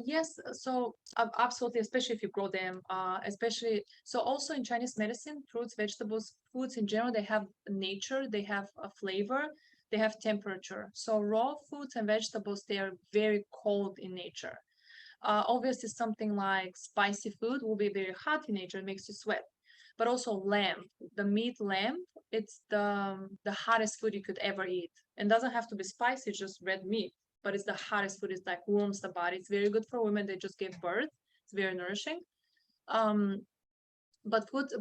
Yes, so absolutely, especially if you grow them, especially so also in Chinese medicine, fruits, vegetables, foods in general, they have nature, they have a flavor, they have temperature. So raw foods and vegetables, they are very cold in nature. Obviously, something like spicy food will be very hot in nature, it makes you sweat. But also lamb, the meat lamb, it's the hottest food you could ever eat. And doesn't have to be spicy, it's just red meat. But it's the hottest food, it's like warms the body. It's very good for women that just gave birth. It's very nourishing. Um, but fruits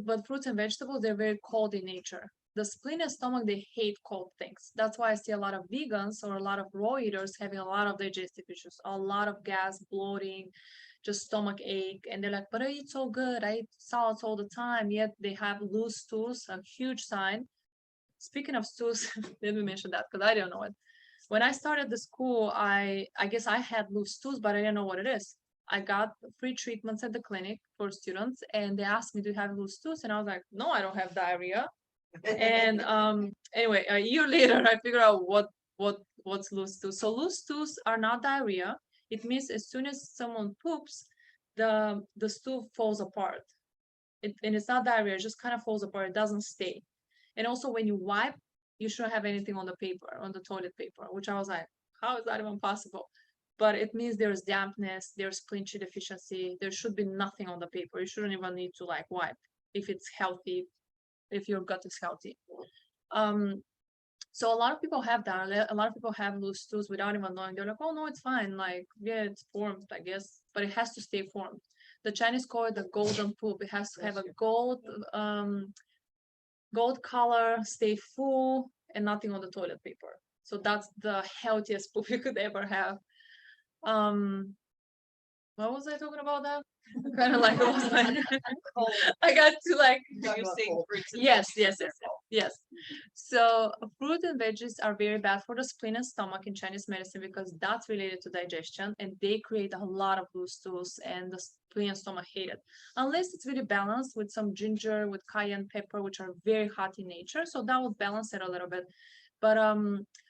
and vegetables, they're very cold in nature. The spleen and stomach, they hate cold things. That's why I see a lot of vegans or a lot of raw eaters having a lot of digestive issues, a lot of gas, bloating, just stomach ache. And they're like, but I eat so good. I eat salads all the time. Yet they have loose stools, a huge sign. Speaking of stools, let me mention that because I don't know it. When I started the school, I guess I had loose stools, but I didn't know what it is. I got free treatments at the clinic for students, and they asked me, "Do you have loose stools?" And I was like, "No, I don't have diarrhea." And anyway, a year later, I figured out what's loose stools. So loose stools are not diarrhea. It means as soon as someone poops, the stool falls apart. And it's not diarrhea; it just kind of falls apart. It doesn't stay. And also, when you wipe, you shouldn't have anything on the paper, on the toilet paper, which I was like, how is that even possible? But it means there's dampness, there's clean sheet deficiency. There should be nothing on the paper. You shouldn't even need to like wipe if it's healthy, if your gut is healthy. Um, so a lot of people have that. A lot of people have loose stools without even knowing. They're like, oh no, it's fine. Like, yeah, it's formed, I guess, but it has to stay formed. The Chinese call it the golden poop. It has to have a gold color, stay full, and nothing on the toilet paper. So that's the healthiest poop you could ever have. What was I talking about that? Kind of like I got to like Using fruits and yes, veggies. yes. So fruit and veggies are very bad for the spleen and stomach in Chinese medicine because that's related to digestion and they create a lot of loose stools and the spleen and stomach hate it. Unless it's really balanced with some ginger, with cayenne pepper, which are very hot in nature. So that would balance it a little bit. But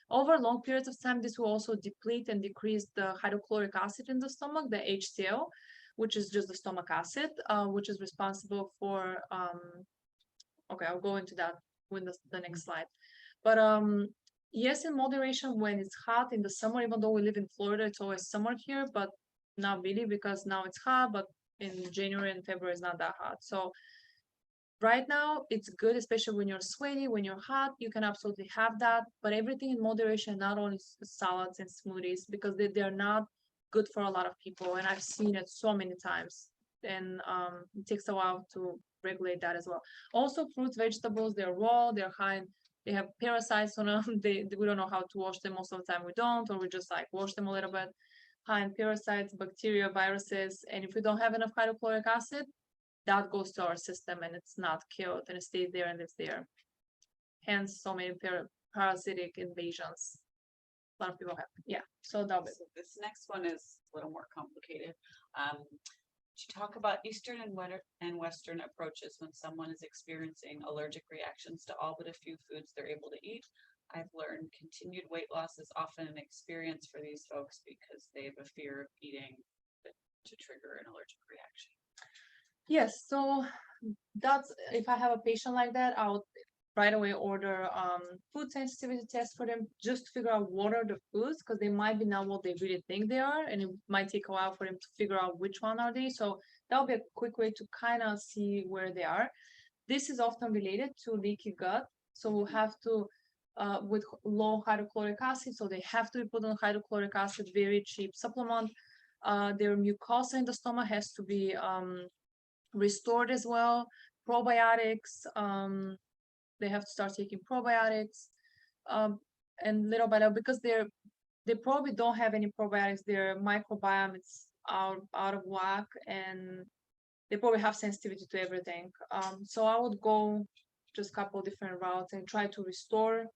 over long periods of time, this will also deplete and decrease the hydrochloric acid in the stomach, the HCl, which is just the stomach acid, which is responsible for, okay, I'll go into that when the next slide. But yes, in moderation when it's hot in the summer, even though we live in Florida, it's always summer here, but not really because now it's hot, but in January and February it's not that hot. So right now it's good, especially when you're sweaty, when you're hot, you can absolutely have that, but everything in moderation, not only salads and smoothies, because they're not good for a lot of people. And I've seen it so many times. And it takes a while to regulate that as well. Also, fruits, vegetables, they're raw, they're high, they have parasites on them. We don't know how to wash them. Most of the time we don't, or we just like wash them a little bit. High in parasites, bacteria, viruses. And if we don't have enough hydrochloric acid, that goes to our system and it's not killed and it stays there and it's there. Hence, so many parasitic invasions. A lot of people have, yeah. So that was So this next one is a little more complicated. To talk about Eastern and Western approaches when someone is experiencing allergic reactions to all but a few foods they're able to eat. I've learned continued weight loss is often an experience for these folks because they have a fear of eating to trigger an allergic reaction. yes. So that's if I have a patient like that, I'll right away order food sensitivity test for them just to figure out what are the foods because they might be not what they really think they are, and it might take a while for them to figure out which one are they. So that'll be a quick way to kind of see where they are. This is often related to leaky gut, so we'll have to with low hydrochloric acid, so they have to be put on hydrochloric acid, very cheap supplement. Their mucosa in the stomach has to be restored as well. Probiotics, they have to start taking probiotics, and little by little because they probably don't have any probiotics. Their microbiome is out of whack, and they probably have sensitivity to everything. So I would go just a couple different routes and try to restore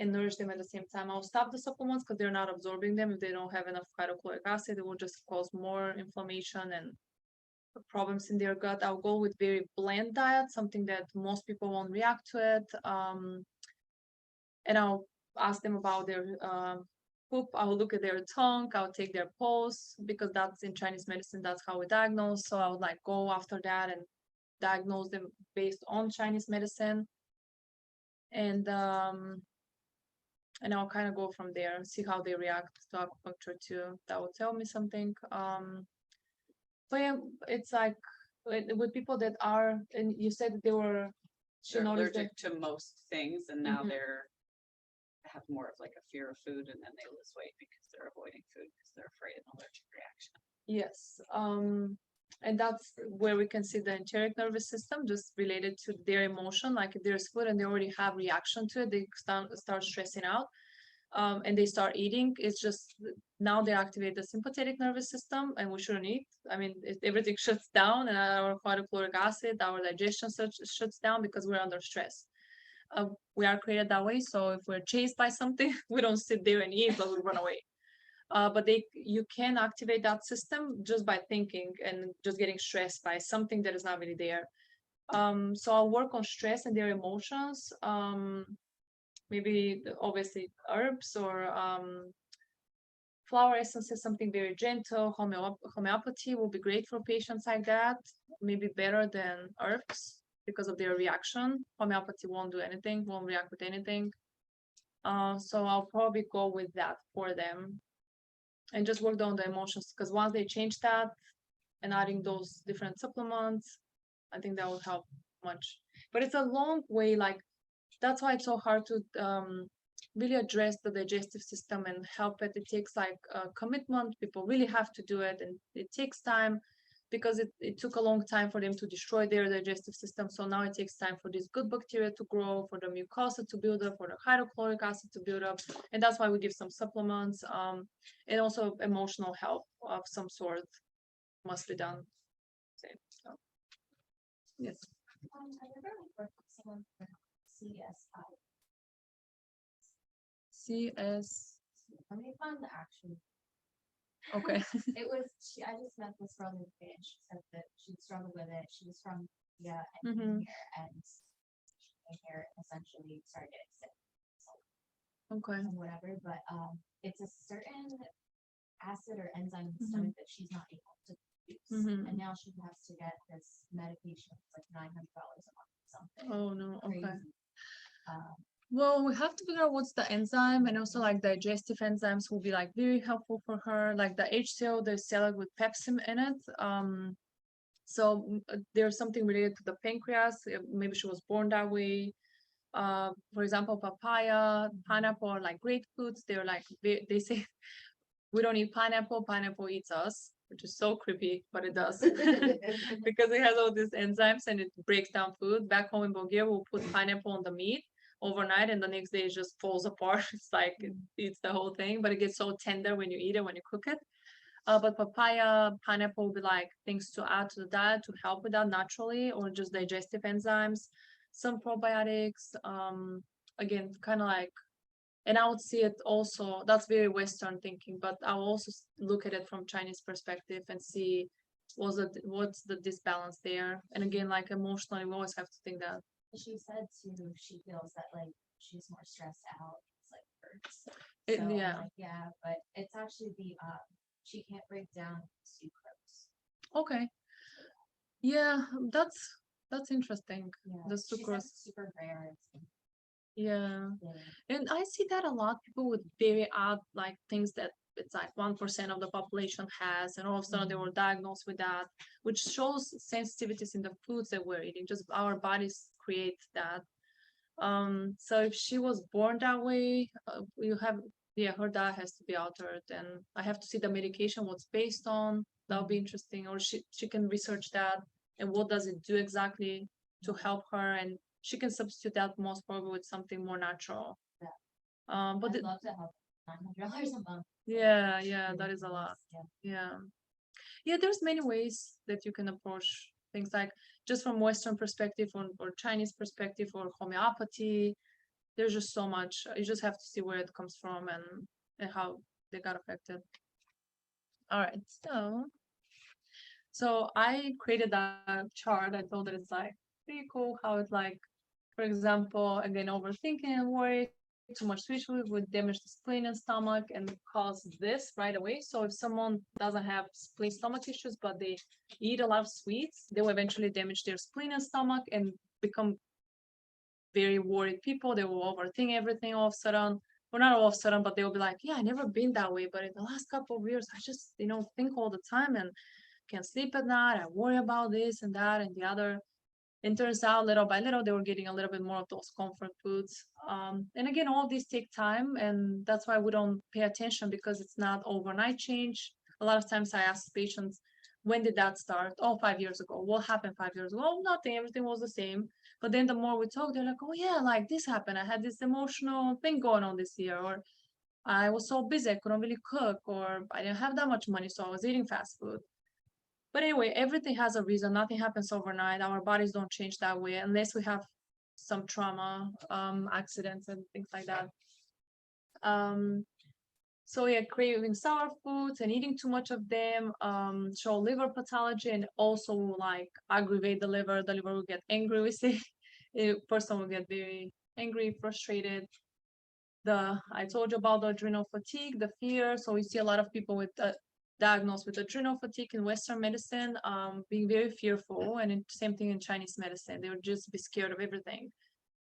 and nourish them at the same time. I'll stop the supplements because they're not absorbing them. If they don't have enough hydrochloric acid, it will just cause more inflammation and problems in their gut. I'll go with very bland diet, something that most people won't react to it. And I'll ask them about their poop, I will look at their tongue, I'll take their pulse, because that's in Chinese medicine, that's how we diagnose. So I would like go after that and diagnose them based on Chinese medicine. And I'll kind of go from there, see how they react to acupuncture too. That will tell me something. But yeah, it's like with people that are, and you said that they were They're noticed allergic to most things and now Mhm. they're have more of like a fear of food and then they lose weight because they're avoiding food because they're afraid of an allergic reaction. Yes, and that's where we can see the enteric nervous system just related to their emotion. Like if there's food and they already have reaction to it, they start stressing out, and they start eating. It's just now they activate the sympathetic nervous system, and we shouldn't eat. I mean, everything shuts down, and our hydrochloric acid, our digestion shuts down because we're under stress. We are created that way, so if we're chased by something, we don't sit there and eat, but we run away. But you can activate that system just by thinking and just getting stressed by something that is not really there. So I'll work on stress and their emotions. Maybe obviously herbs or flower essence is something very gentle. Homeopathy will be great for patients like that. Maybe better than herbs because of their reaction. Homeopathy won't do anything, won't react with anything. So I'll probably go with that for them and just work on the emotions, because once they change that and adding those different supplements, I think that will help much. But it's a long way, like that's why it's so hard to really address the digestive system and help it. It takes like a commitment. People really have to do it, and it takes time because it took a long time for them to destroy their digestive system. So now it takes time for these good bacteria to grow, for the mucosa to build up, for the hydrochloric acid to build up. And that's why we give some supplements. And also emotional help of some sort must be done. So, yes. I never worked with someone from CSI. CS. Let me find the actual. Okay. It was, I just met this girl the other day and she said that she struggled with it. She was from, yeah, and Mhm. came here and she came here and essentially started getting sick. Okay. And whatever, but it's a certain acid or enzyme in the Mhm. stomach that she's not able to produce. Mhm. And now she has to get this medication, it's like $900 a month or something. Oh no. Okay. Crazy. Well, we have to figure out what's the enzyme, and also like digestive enzymes will be like very helpful for her. Like the HCl, they sell it with pepsin in it. There's something related to the pancreas. Maybe she was born that way. For example, papaya, pineapple, are like grapefruits. They're like they say we don't eat pineapple. Pineapple eats us, which is so creepy, but it does because it has all these enzymes and it breaks down food. Back home in Bulgaria, we'll put pineapple on the meat overnight, and the next day it just falls apart. It's like it eats the whole thing, but it gets so tender when you eat it, when you cook it. But papaya, pineapple will be like things to add to the diet to help with that naturally, or just digestive enzymes, some probiotics. Again, kind of like, and I would see it also, that's very Western thinking, but I'll also look at it from Chinese perspective and see what's the disbalance there. And again, like emotionally, we always have to think that. She said too, she feels that like she's more stressed out, it's like hurts. It- So I'm yeah. like, yeah, but it's actually the she can't break down sucrose. Okay. Yeah, that's interesting. Yeah. The She said sucrose. it's super rare. It's, Yeah. yeah. And I see that a lot. People with very odd like things that it's like 1% of the population has, and all of a sudden they were diagnosed with that, which shows sensitivities in the foods that we're eating. Just our bodies create that. So if she was born that way, you have, yeah, her diet has to be altered, and I have to see the medication, what's based on. That'll be interesting. Or she can research that and what does it do exactly to help her, and she can substitute that most probably with something more natural. But I'd love to help $900 a month. yeah, that is a lot. Yeah. Yeah, there's many ways that you can approach things, like just from Western perspective or Chinese perspective or homeopathy. There's just so much. You just have to see where it comes from and how they got affected. All right, so I created that chart. I thought that it's like pretty cool how it's like, for example, again, overthinking and worry. too much sweet food would damage the spleen and stomach and cause this right away. So if someone doesn't have spleen stomach issues, but they eat a lot of sweets, they will eventually damage their spleen and stomach and become very worried people. They will overthink everything all of a sudden. Well, not all of a sudden, but they'll be like, yeah, I never been that way. But in the last couple of years, I just, think all the time and can't sleep at night. I worry about this and that and the other. And turns out little by little, they were getting a little bit more of those comfort foods. And again, all these take time, and that's why we don't pay attention, because it's not overnight change. A lot of times I ask patients, when did that start? Oh, 5 years ago. What happened 5 years ago? Oh, nothing. Everything was the same. But then the more we talk, they're like, oh yeah, like this happened. I had this emotional thing going on this year, or I was so busy, I couldn't really cook, or I didn't have that much money, so I was eating fast food. But anyway, everything has a reason. Nothing happens overnight. Our bodies don't change that way unless we have some trauma, accidents and things like that. So yeah, craving sour foods and eating too much of them show liver pathology, and also like aggravate the liver. The liver will get angry. We see a person will get very angry, frustrated. I told you about the adrenal fatigue, the fear. So we see a lot of people with diagnosed with adrenal fatigue in Western medicine, being very fearful, and same thing in Chinese medicine. They would just be scared of everything.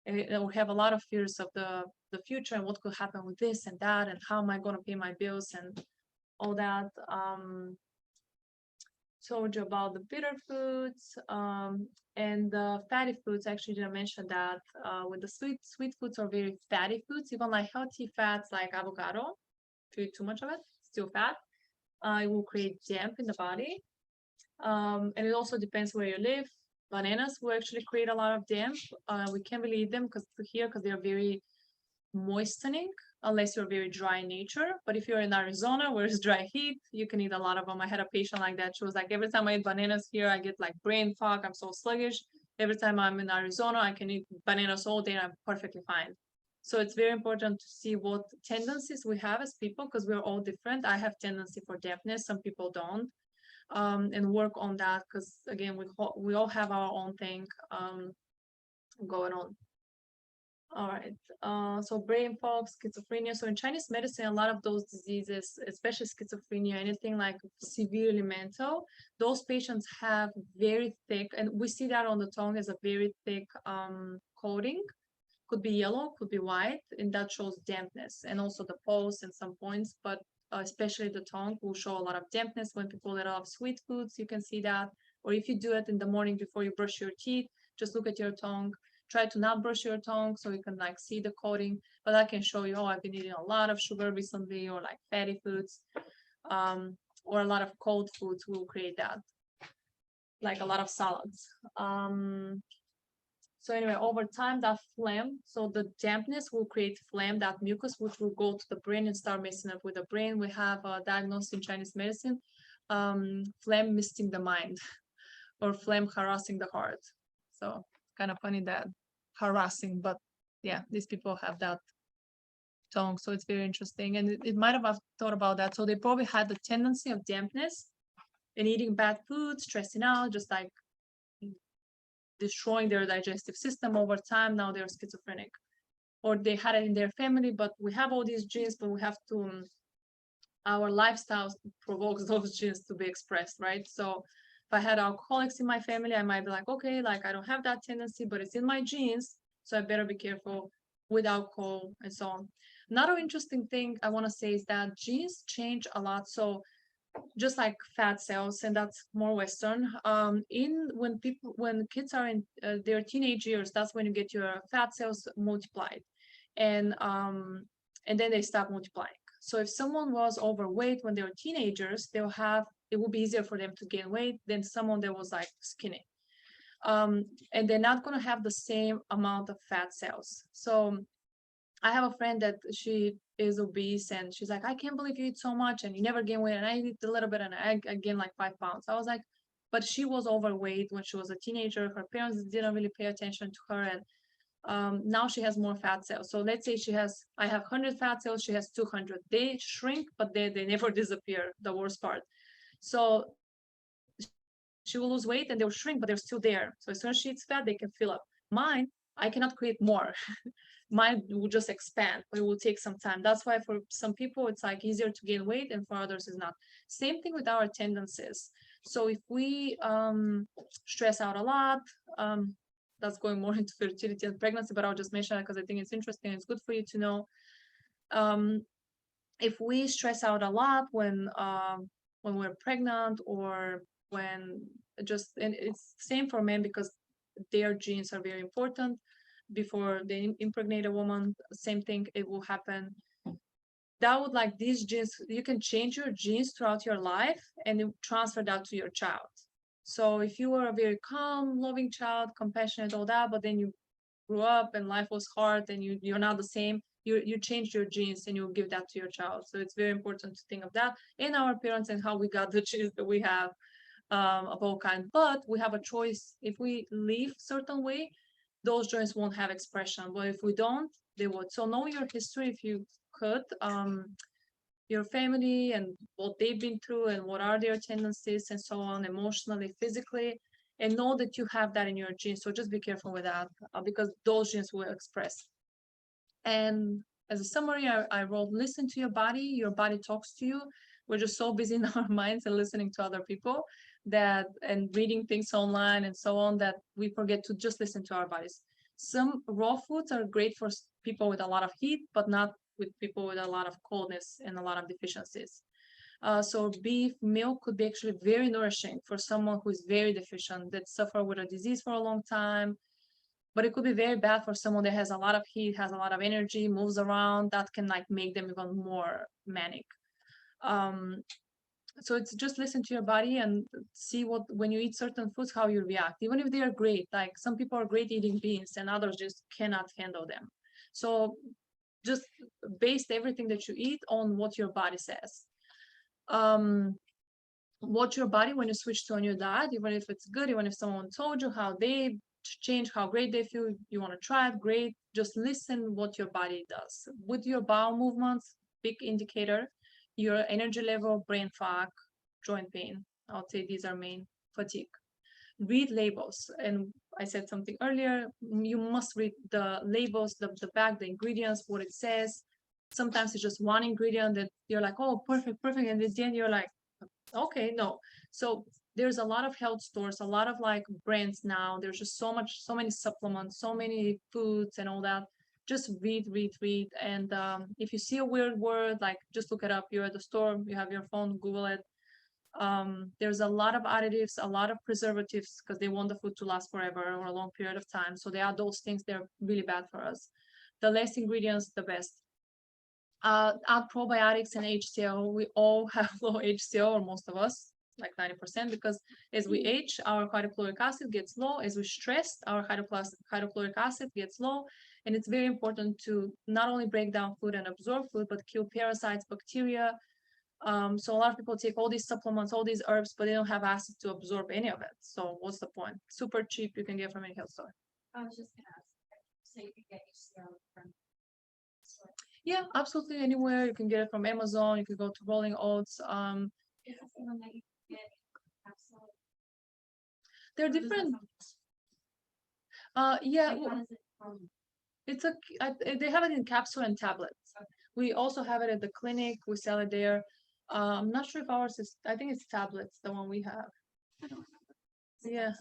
They will have a lot of fears of the future and what could happen with this and that, and how am I going to pay my bills and all that. Told you about the bitter foods and the fatty foods. Actually, didn't mention that with the sweet foods are very fatty foods, even like healthy fats like avocado. If you eat too much of it, still fat. It will create damp in the body. And it also depends where you live. Bananas will actually create a lot of damp. We can't really eat them because they're very moistening, unless you're very dry in nature. But if you're in Arizona where it's dry heat, you can eat a lot of them. I had a patient like that. She was like, every time I eat bananas here, I get like brain fog. I'm so sluggish. Every time I'm in Arizona, I can eat bananas all day and I'm perfectly fine. So it's very important to see what tendencies we have as people, because we're all different. I have tendency for dampness. Some people don't. And work on that, because again, we all have our own thing going on. All right. So brain fog, schizophrenia. So in Chinese medicine, a lot of those diseases, especially schizophrenia, anything like severely mental, those patients have very thick, and we see that on the tongue as a very thick coating. Could be yellow, could be white, and that shows dampness, and also the pulse and some points, but especially the tongue will show a lot of dampness. When people eat a lot of sweet foods, you can see that. Or if you do it in the morning before you brush your teeth, just look at your tongue. Try to not brush your tongue so you can like see the coating, but that can show you, oh, I've been eating a lot of sugar recently, or like fatty foods, or a lot of cold foods will create that, like a lot of salads. So anyway, over time, that phlegm, so the dampness will create phlegm, that mucus, which will go to the brain and start messing up with the brain. We have diagnosed in Chinese medicine, phlegm misting the mind, or phlegm harassing the heart. So kind of funny that harassing, but yeah, these people have that tongue. So it's very interesting. And it might have thought about that. So they probably had the tendency of dampness and eating bad food, stressing out, just like destroying their digestive system over time. Now they're schizophrenic, or they had it in their family, but we have all these genes, but we have to, our lifestyle provokes those genes to be expressed, right? So if I had alcoholics in my family, I might be like, okay, like I don't have that tendency, but it's in my genes, so I better be careful with alcohol and so on. Another interesting thing I want to say is that genes change a lot. So just like fat cells, and that's more Western. When kids are in their teenage years, that's when you get your fat cells multiplied, and then they stop multiplying. So if someone was overweight when they were teenagers, it will be easier for them to gain weight than someone that was like skinny. And they're not going to have the same amount of fat cells. So I have a friend that she is obese, and she's like, I can't believe you eat so much and you never gain weight. And I eat a little bit and I gain like 5 pounds. I was like, but she was overweight when she was a teenager. Her parents didn't really pay attention to her. And now she has more fat cells. So let's say I have 100 fat cells, she has 200. They shrink, but they never disappear, the worst part. So she will lose weight and they'll shrink, but they're still there. So as soon as she eats fat, they can fill up. Mine, I cannot create more. mind will just expand, but it will take some time. That's why for some people it's like easier to gain weight, and for others it's not. Same thing with our tendencies. So if we stress out a lot, that's going more into fertility and pregnancy, but I'll just mention it because I think it's interesting. It's good for you to know. If we stress out a lot when we're pregnant, or when and it's same for men because their genes are very important before they impregnate a woman. Same thing, it will happen. That would like these genes, you can change your genes throughout your life and you transfer that to your child. So if you were a very calm, loving child, compassionate, all that, but then you grew up and life was hard and you're not the same, you change your genes and you give that to your child. So it's very important to think of that in our parents and how we got the genes that we have of all kinds. But we have a choice. If we live certain way, those genes won't have expression. But if we don't, they would. So know your history if you could, your family and what they've been through and what are their tendencies and so on, emotionally, physically, and know that you have that in your genes. So just be careful with that because those genes will express. And as a summary, I wrote, listen to your body talks to you. We're just so busy in our minds and listening to other people and reading things online and so on that we forget to just listen to our bodies. Some raw foods are great for people with a lot of heat, but not with people with a lot of coldness and a lot of deficiencies. So beef, milk could be actually very nourishing for someone who is very deficient, that suffer with a disease for a long time. But it could be very bad for someone that has a lot of heat, has a lot of energy, moves around. That can like make them even more manic. So it's just listen to your body and see when you eat certain foods, how you react, even if they are great. Like some people are great eating beans and others just cannot handle them. So just base everything that you eat on what your body says. Watch your body when you switch to a new diet, even if it's good, even if someone told you how they change, how great they feel, you want to try it, great. Just listen what your body does. With your bowel movements, big indicator, your energy level, brain fog, joint pain. I would say these are main. Fatigue. Read labels. And I said something earlier, you must read the labels, the back, the ingredients, what it says. Sometimes it's just one ingredient that you're like, oh, perfect. And at the end you're like, okay, no. So there's a lot of health stores, a lot of like brands now. There's just so many supplements, so many foods and all that. Just read. And if you see a weird word, like just look it up. You're at the store, you have your phone, Google it. There's a lot of additives, a lot of preservatives because they want the food to last forever or a long period of time. So they are those things, they're really bad for us. The less ingredients, the best. Add probiotics and HCl. We all have low HCl, or most of us, like 90%, because as we age, our hydrochloric acid gets low. As we stress, our hydrochloric acid gets low. And it's very important to not only break down food and absorb food, but kill parasites, bacteria. So a lot of people take all these supplements, all these herbs, but they don't have acid to absorb any of it. So what's the point? Super cheap, you can get from any health store. I was just gonna ask, so you can get HCl from. Yeah, absolutely anywhere. You can get it from Amazon. You can go to Rolling Oats. Is it the one that you can get capsule? They're Or is that different. something- Yeah, Like, what is it from? they have it in capsule and tablets. Okay. We also have it at the clinic. We sell it there. I'm not sure if ours is. I think it's tablets, the one we have. I don't remember. Yeah.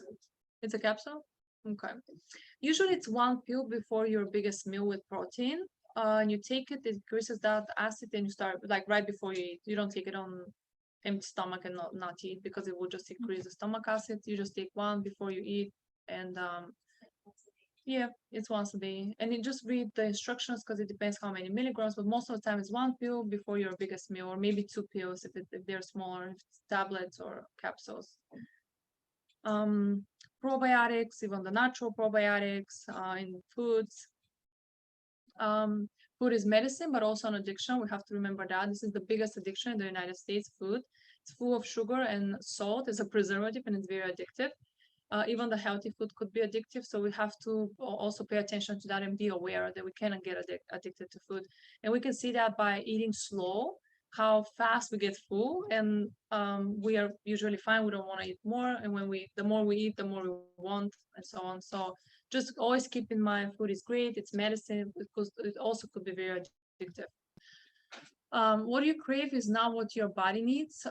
It's a capsule. Okay. Usually it's one pill before your biggest meal with protein. And you take it, it increases that acid, and you start like right before you eat. You don't take it on empty stomach and not eat because it will just increase the stomach acid. You just take one before you eat, and yeah, it's once a day. And you just read the instructions because it depends how many milligrams, but most of the time it's one pill before your biggest meal, or maybe two pills if they're smaller, if it's tablets or capsules. Probiotics, even the natural probiotics in foods. Food is medicine, but also an addiction. We have to remember that this is the biggest addiction in the United States. Food. It's full of sugar and salt. It's a preservative and it's very addictive. Even the healthy food could be addictive, so we have to also pay attention to that and be aware that we cannot get addicted to food. And we can see that by eating slow, how fast we get full, and we are usually fine. We don't want to eat more, and the more we eat, the more we want, and so on. So just always keep in mind food is great, it's medicine, because it also could be very addictive. What you crave is not what your body needs.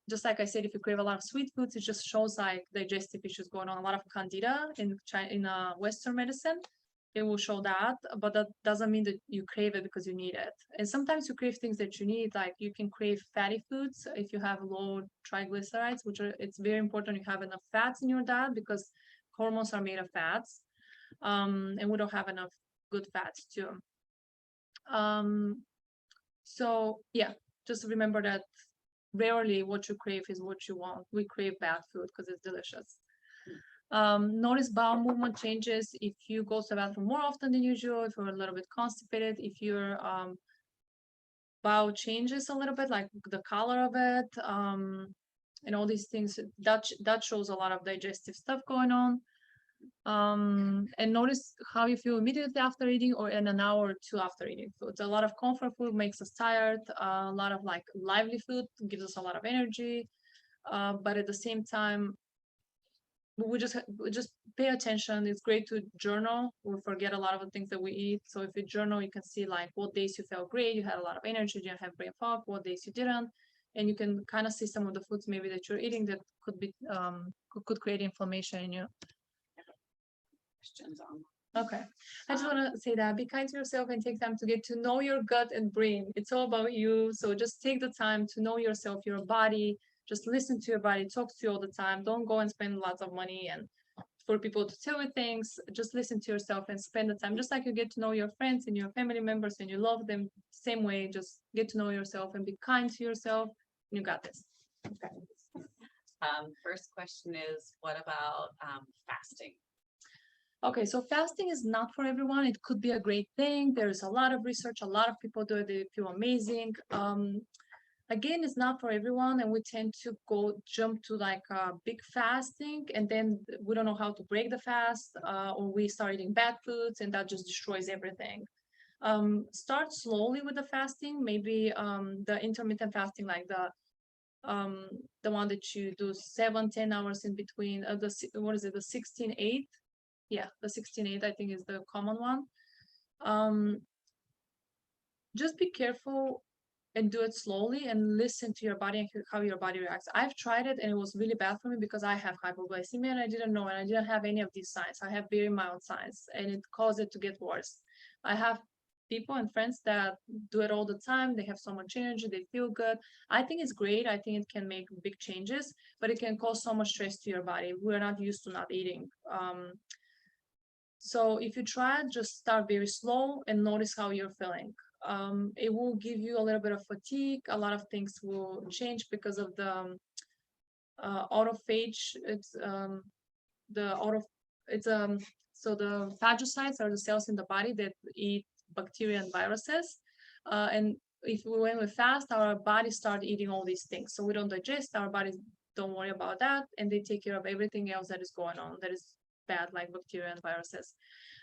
Just like I said, if you crave a lot of sweet foods, it just shows like digestive issues going on. A lot of candida in Western medicine, it will show that, but that doesn't mean that you crave it because you need it. And sometimes you crave things that you need, like you can crave fatty foods if you have low triglycerides, it's very important you have enough fats in your diet because hormones are made of fats, and we don't have enough good fats too. So yeah, just remember that rarely what you crave is what you want. We crave bad food because it's delicious. Notice bowel movement changes if you go to the bathroom more often than usual, if you're a little bit constipated, if your bowel changes a little bit, like the color of it, and all these things, that shows a lot of digestive stuff going on. And notice how you feel immediately after eating or in an hour or two after eating food. A lot of comfort food makes us tired. A lot of like lively food gives us a lot of energy, but at the same time, we just pay attention. It's great to journal. We forget a lot of the things that we eat. So if you journal, you can see like what days you felt great, you had a lot of energy, you didn't have brain fog, what days you didn't, and you can kind of see some of the foods maybe that you're eating that could be could create inflammation in you. Questions on. Okay, I just want to say that be kind to yourself and take time to get to know your gut and brain. It's all about you. So just take the time to know yourself, your body. Just listen to your body, talk to you all the time. Don't go and spend lots of money and for people to tell you things. Just listen to yourself and spend the time. Just like you get to know your friends and your family members and you love them, same way, just get to know yourself and be kind to yourself. You got this. Okay. First question is, what about fasting? Okay, so fasting is not for everyone. It could be a great thing. There's a lot of research. A lot of people do it. They feel amazing. Again, it's not for everyone, and we tend to jump to like a big fasting, and then we don't know how to break the fast, or we start eating bad foods, and that just destroys everything. Start slowly with the fasting. Maybe the intermittent fasting, like the one that you do 7-10 hours in between. What is it? The 16-8. Yeah, the 16-8 I think is the common one. Just be careful and do it slowly and listen to your body and how your body reacts. I've tried it and it was really bad for me because I have hypoglycemia and I didn't know, and I didn't have any of these signs. I have very mild signs and it caused it to get worse. I have people and friends that do it all the time. They have so much energy, they feel good. I think it's great. I think it can make big changes, but it can cause so much stress to your body. We're not used to not eating. So if you try it, just start very slow and notice how you're feeling. It will give you a little bit of fatigue. A lot of things will change because of the autophage. So the phagocytes are the cells in the body that eat bacteria and viruses. And when we fast, our bodies start eating all these things. So we don't digest, our bodies don't worry about that, and they take care of everything else that is going on that is bad, like bacteria and viruses.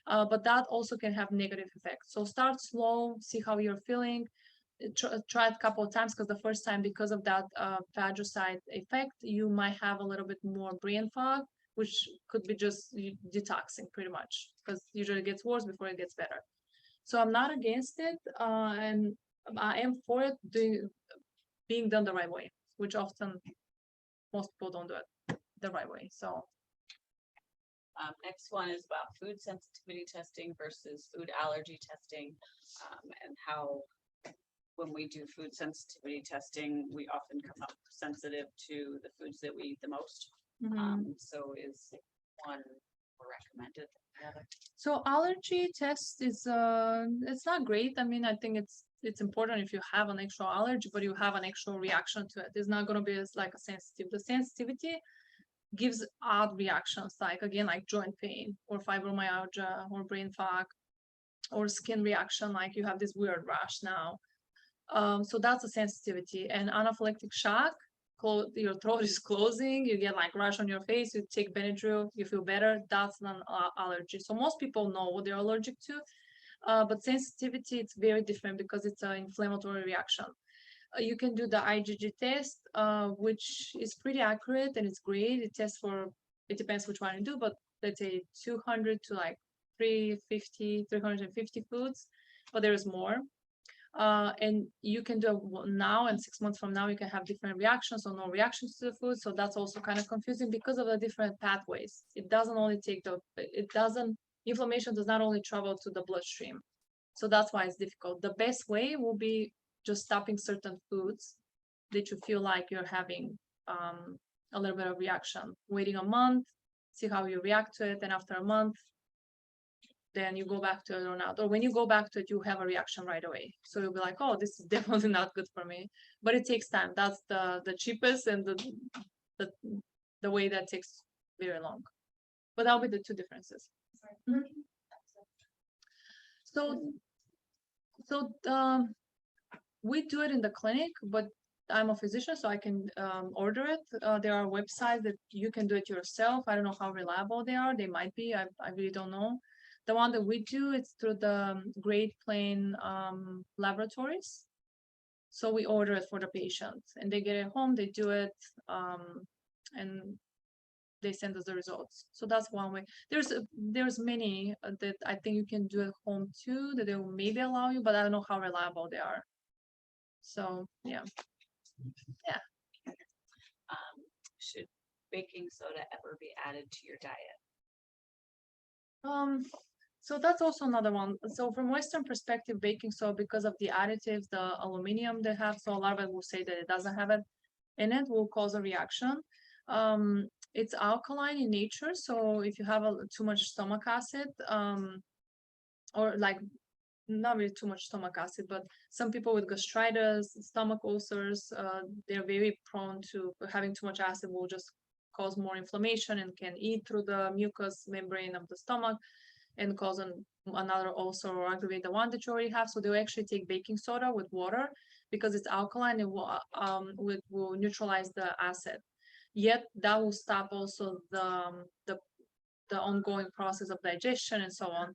But that also can have negative effects. So start slow, see how you're feeling. Try it a couple of times, because the first time, because of that phagocyte effect, you might have a little bit more brain fog, which could be just detoxing pretty much, because usually it gets worse before it gets better. So I'm not against it, and I am for it being done the right way, which often most people don't do it the right way. So Next one is about food sensitivity testing versus food allergy testing, and how when we do food sensitivity testing, we often come up sensitive to the foods that we eat the most. So is one more recommended than the other? So allergy test is it's not great. I mean, I think it's important if you have an actual allergy, but you have an actual reaction to it. It's not going to be as like a sensitive. The sensitivity gives odd reactions, like again, like joint pain or fibromyalgia or brain fog or skin reaction, like you have this weird rash now. So that's a sensitivity. And anaphylactic shock, your throat is closing, you get like rash on your face, you take Benadryl, you feel better. That's an allergy. So most people know what they're allergic to, but sensitivity, it's very different because it's an inflammatory reaction. You can do the IgG test, which is pretty accurate and it's great. It tests for, it depends which one you do, but let's say 200 to like 350 foods, but there's more. And you can do now, and 6 months from now, you can have different reactions or no reactions to the food. So that's also kind of confusing because of the different pathways. It doesn't only inflammation does not only travel to the bloodstream. So that's why it's difficult. The best way will be just stopping certain foods that you feel like you're having a little bit of reaction. Waiting a month, see how you react to it, and after a month, then you go back to it or not. Or when you go back to it, you have a reaction right away. So you'll be like, oh, this is definitely not good for me. But it takes time. That's the cheapest and the way that takes very long. But that'll be the two differences. Mhm. So we do it in the clinic, but I'm a physician, so I can order it. There are websites that you can do it yourself. I don't know how reliable they are. They might be. I really don't know. The one that we do, it's through the Great Plain laboratories. So we order it for the patient, and they get it home. They do it, and they send us the results. So that's one way. There's many that I think you can do at home too, that they will maybe allow you, but I don't know how reliable they are. So yeah. Should baking soda ever be added to your diet? So that's also another one. So from Western perspective, baking soda, because of the additives, the aluminum they have, so a lot of it will say that it doesn't have it in it, will cause a reaction. It's alkaline in nature, so if you have too much stomach acid, or like not really too much stomach acid, but some people with gastritis, stomach ulcers, they're very prone to having too much acid, will just cause more inflammation and can eat through the mucous membrane of the stomach and cause another ulcer or aggravate the one that you already have. So they'll actually take baking soda with water because it's alkaline. It will neutralize the acid. Yet that will stop also the ongoing process of digestion and so on.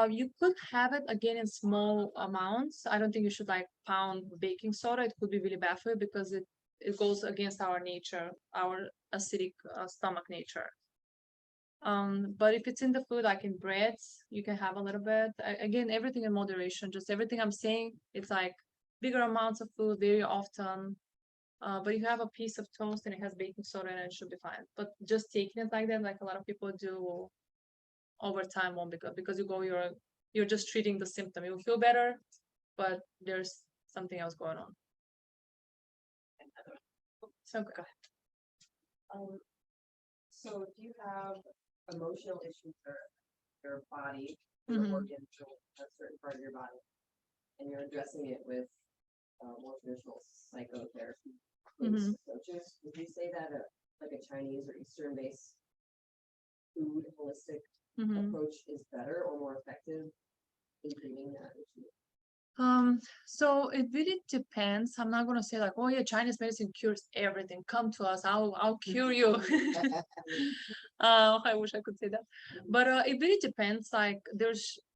You could have it again in small amounts. I don't think you should like pound baking soda. It could be really bad for you because it goes against our nature, our acidic stomach nature. But if it's in the food, like in breads, you can have a little bit. Again, everything in moderation. Just everything I'm saying, it's like bigger amounts of food very often. But if you have a piece of toast and it has baking soda in it, it should be fine. But just taking it like that, like a lot of people do, over time won't be good because you're just treating the symptom. You'll feel better, but there's something else going on. So go ahead. So if you have emotional issues or your body, Mhm. your organ, a certain part of your body, and you're addressing it with more traditional psychotherapy Mhm. approaches, would you say that like a Chinese or Eastern based food holistic Mhm. approach is better or more effective in treating that issue? So it really depends. I'm not gonna say like, oh yeah, Chinese medicine cures everything. Come to us, I'll cure you. I wish I could say that, but it really depends. Like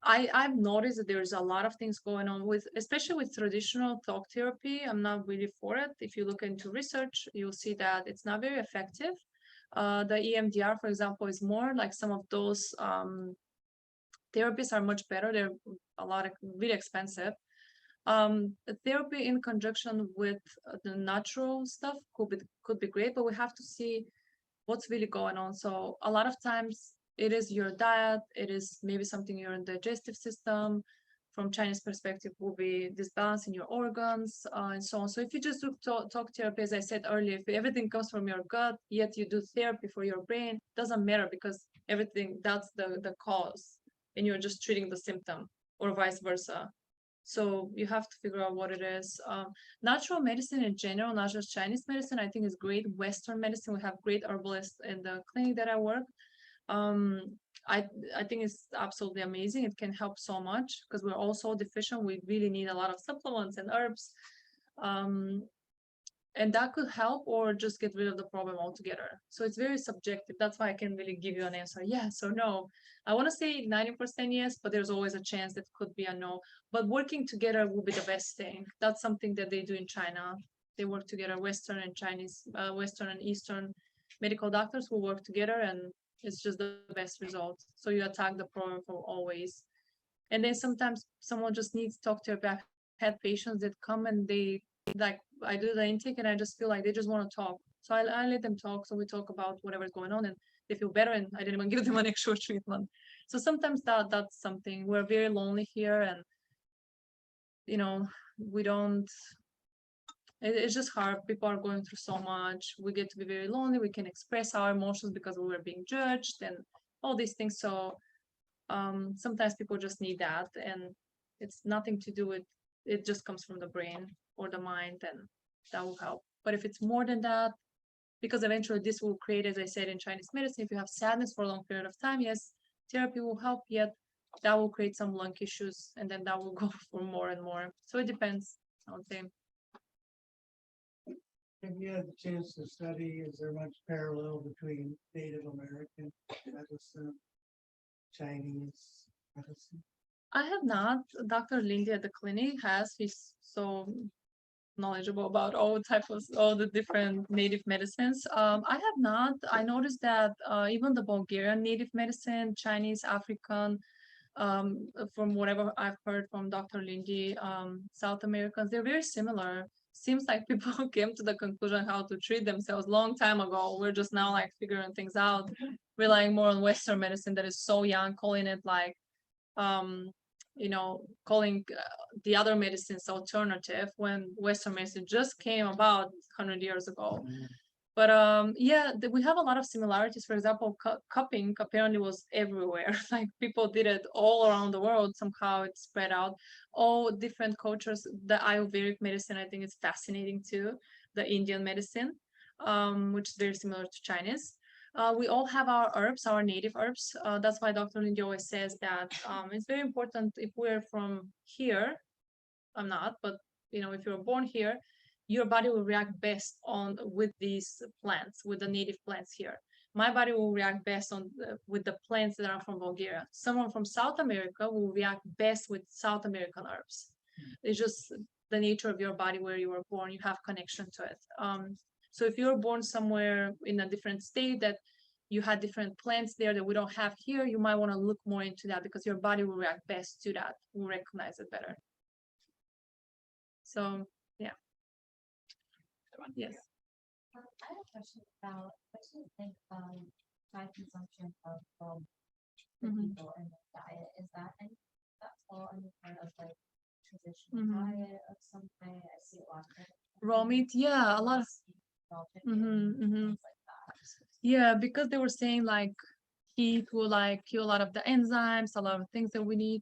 I've noticed that there's a lot of things going on with, especially with traditional talk therapy. I'm not really for it. If you look into research, you'll see that it's not very effective. The EMDR, for example, is more like some of those therapies are much better. They're really expensive. Therapy in conjunction with the natural stuff could be great, but we have to see what's really going on. So a lot of times it is your diet, it is maybe something in your digestive system. From Chinese perspective, will be disbalance in your organs and so on. So if you just do talk therapy, as I said earlier, if everything comes from your gut, yet you do therapy for your brain, doesn't matter because everything that's the cause, and you're just treating the symptom, or vice versa. So you have to figure out what it is. Natural medicine in general, not just Chinese medicine, I think is great. Western medicine, we have great herbalists in the clinic that I work. I think it's absolutely amazing. It can help so much because we're all so deficient. We really need a lot of supplements and herbs. And that could help or just get rid of the problem altogether. So it's very subjective. That's why I can't really give you an answer, yes or no. I want to say 90% yes, but there's always a chance that could be a no. But working together will be the best thing. That's something that they do in China. They work together, Western and Chinese, Western and Eastern medical doctors will work together, and It's just the best result. So you attack the problem from always. And then sometimes someone just needs to talk to you. I've had patients that come and they like I do the intake and I just feel like they just want to talk. So I let them talk. So we talk about whatever's going on and they feel better and I didn't even give them an actual treatment. So sometimes that's something. We're very lonely here and we don't it's just hard. People are going through so much. We get to be very lonely. We can express our emotions because we were being judged and all these things. So sometimes people just need that, and it's nothing to do with it. Just comes from the brain or the mind, and that will help. But if it's more than that, because eventually this will create, as I said in Chinese medicine, if you have sadness for a long period of time, yes, therapy will help. Yet that will create some lung issues, and then that will go for more and more. So it depends. I would say. Have you had the chance to study, is there much parallel between Native American medicine, Chinese medicine? I have not. Dr. Linde at the clinic has. He's so knowledgeable about all the different native medicines. I have not. I noticed that even the Bulgarian native medicine, Chinese, African, from whatever I've heard from Dr. Linde, South Americans, they're very similar. Seems like people came to the conclusion how to treat themselves long time ago. We're just now like figuring things out, relying more on Western medicine that is so young, calling it like calling the other medicines alternative when Western medicine just came about 100 years ago. But yeah, we have a lot of similarities. For example, cupping apparently was everywhere. Like people did it all around the world. Somehow it spread out. All different cultures. The Ayurvedic medicine, I think, is fascinating too. The Indian medicine, which is very similar to Chinese. We all have our herbs, our native herbs. That's why Dr. Linde always says that it's very important if we're from here. I'm not, but if you're born here, your body will react best with these plants, with the native plants here. My body will react best with the plants that are from Bulgaria. Someone from South America will react best with South American herbs. It's just the nature of your body where you were born. You have connection to it. So if you're born somewhere in a different state that you had different plants there that we don't have here, you might want to look more into that because your body will react best to that, will recognize it better. So, yeah. Yes. I have a question about what do you think high consumption of for people in the diet is that all any part of like traditional diet of some kind? I see a lot of Raw meat, yeah, a lot of things like that. yeah, because they were saying like heat will like kill a lot of the enzymes, a lot of things that we need.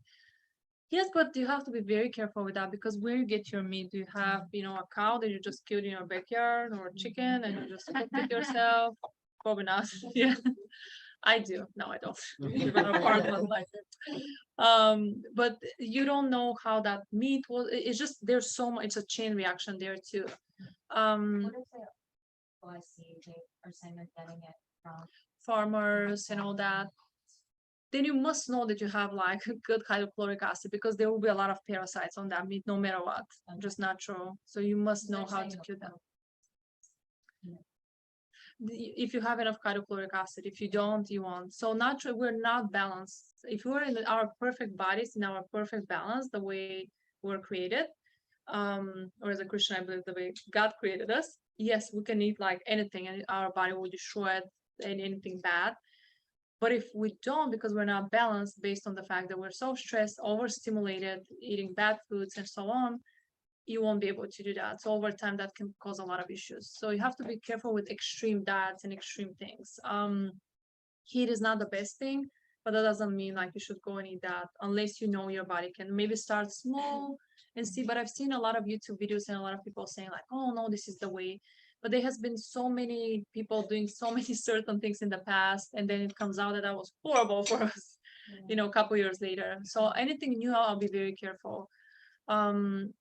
Yes, but you have to be very careful with that because where you get your meat, do you have, a cow that you just killed in your backyard or chicken and you just cooked it yourself? Probably not. Yeah, I do. No, I don't. Live in an apartment like but you don't know how that meat was. It's just there's so much. It's a chain reaction there too. What if I see they are saying they're getting it from Farmers and all that. Then you must know that you have like good hydrochloric acid because there will be a lot of parasites on that meat no matter what, just natural. So you must know how to kill them. If you have enough hydrochloric acid, if you don't, you won't. So natural, we're not balanced. If we're in our perfect bodies, in our perfect balance, the way we're created, or as a Christian, I believe the way God created us, yes, we can eat like anything and our body will destroy it and anything bad. But if we don't, because we're not balanced based on the fact that we're so stressed, overstimulated, eating bad foods and so on, you won't be able to do that. So over time, that can cause a lot of issues. So you have to be careful with extreme diets and extreme things. Heat is not the best thing, but that doesn't mean like you should go and eat that unless you know your body can. Maybe start small and see. But I've seen a lot of YouTube videos and a lot of people saying like, oh no, this is the way. But there has been so many people doing so many certain things in the past, and then it comes out that that was horrible for us, a couple years later. So anything new, I'll be very careful. And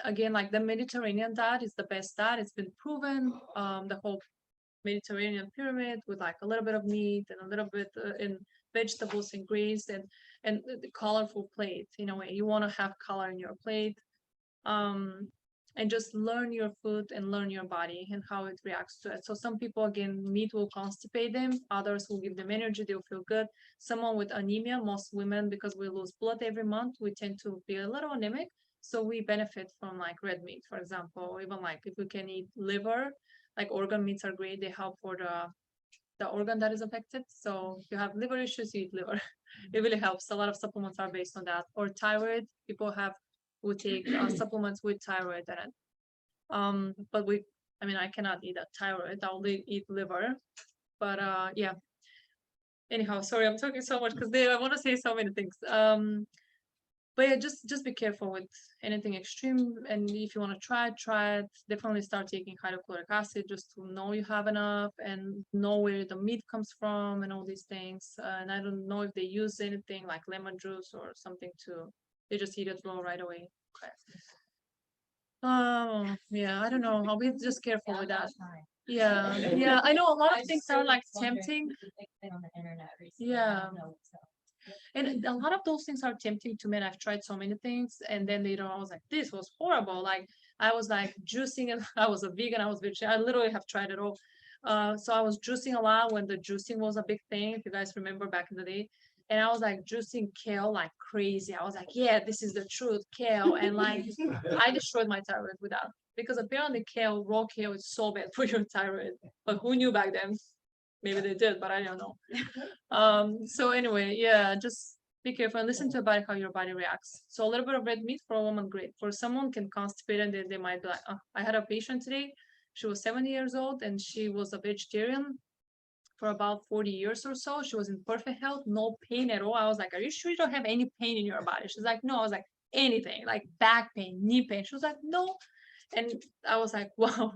again, like the Mediterranean diet is the best diet. It's been proven. The whole Mediterranean pyramid with like a little bit of meat and a little bit in vegetables and grains and the colorful plate. In a way, you want to have color in your plate. and just learn your food and learn your body and how it reacts to it. So some people, again, meat will constipate them, others will give them energy, they'll feel good. Someone with anemia, most women, because we lose blood every month, we tend to be a little anemic. So we benefit from like red meat, for example, or even like if we can eat liver, like organ meats are great. They help for the organ that is affected. So if you have liver issues, you eat liver. It really helps. A lot of supplements are based on that. Or thyroid, people will take supplements with thyroid in it. But I mean, I cannot eat a thyroid. I only eat liver. But yeah. Anyhow, sorry, I'm talking so much because I want to say so many things. But yeah, just be careful with anything extreme. And if you want to try it. Definitely start taking hydrochloric acid just to know you have enough and know where the meat comes from and all these things. And I don't know if they use anything like lemon juice or something they just eat it raw right away. Okay. Oh, yeah, I don't know. I'll be just careful with that. Yeah, yeah. I know a lot of things are like tempting. On the internet recently. Yeah. No, so. And a lot of those things are tempting to me. And I've tried so many things, and then later on, I was like, "This was horrible." Like I was like juicing, and I was a vegan. I was vegetarian. I literally have tried it all. So I was juicing a lot when the juicing was a big thing. If you guys remember back in the day, and I was like juicing kale like crazy. I was like, "Yeah, this is the truth, kale," and like I destroyed my thyroid with that because apparently raw kale is so bad for your thyroid. But who knew back then? Maybe they did, but I don't know. So anyway, yeah, just be careful and listen to your body, how your body reacts. So a little bit of red meat for a woman, great. For someone can constipate and they might be like, oh. I had a patient today. She was 70 years old and she was a vegetarian for about 40 years or so. She was in perfect health, no pain at all. I was like, are you sure you don't have any pain in your body? She's like, no. I was like, anything, like back pain, knee pain. She was like, no. And I was like, wow,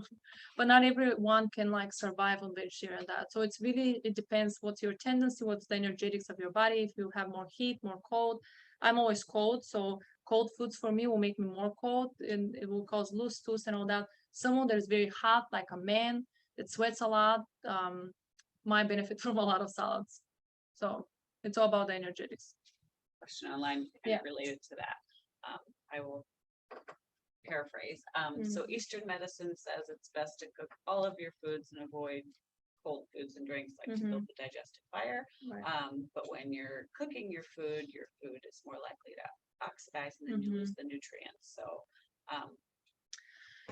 but not everyone can like survive on vegetarian diet. So it depends what's your tendency, what's the energetics of your body. If you have more heat, more cold. I'm always cold, so cold foods for me will make me more cold and it will cause loose stools and all that. Someone that is very hot, like a man that sweats a lot, might benefit from a lot of salads. So it's all about the energetics. Question online kind of related to that. I will paraphrase. So Eastern medicine says it's best to cook all of your foods and avoid cold foods and drinks like to build the digestive fire. Right. But when you're cooking your food is more likely to oxidize and then you lose the nutrients. So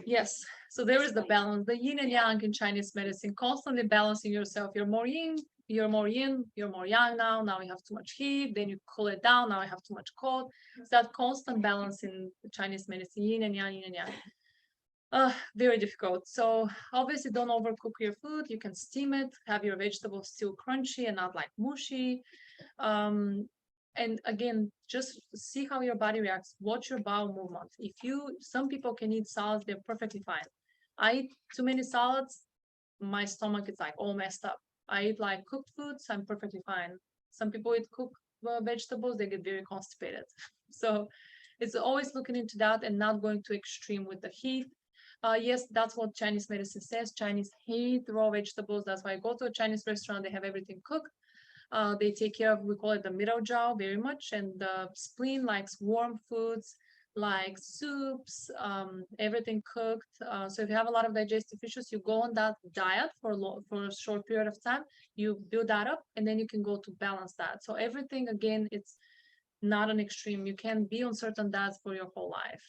yes, so there is the balance, the yin and yang in Chinese medicine, constantly balancing yourself. You're more yin, you're more yang now. Now you have too much heat, then you cool it down. Now I have too much cold. It's that constant balance in Chinese medicine, yin and yang, yin and yang. Very difficult. So obviously don't overcook your food. You can steam it, have your vegetables still crunchy and not like mushy. And again, just see how your body reacts. Watch your bowel movement. Some people can eat salads, they're perfectly fine. I eat too many salads, my stomach is like all messed up. I eat like cooked foods, I'm perfectly fine. Some people eat cooked vegetables, they get very constipated. So it's always looking into that and not going too extreme with the heat. Yes, that's what Chinese medicine says. Chinese hate raw vegetables. That's why I go to a Chinese restaurant, they have everything cooked. They take care of, we call it the middle jiao very much, and the spleen likes warm foods, like soups, everything cooked. So if you have a lot of digestive issues, you go on that diet for a short period of time, you build that up, and then you can go to balance that. So everything, again, it's not an extreme. You can be on certain diets for your whole life.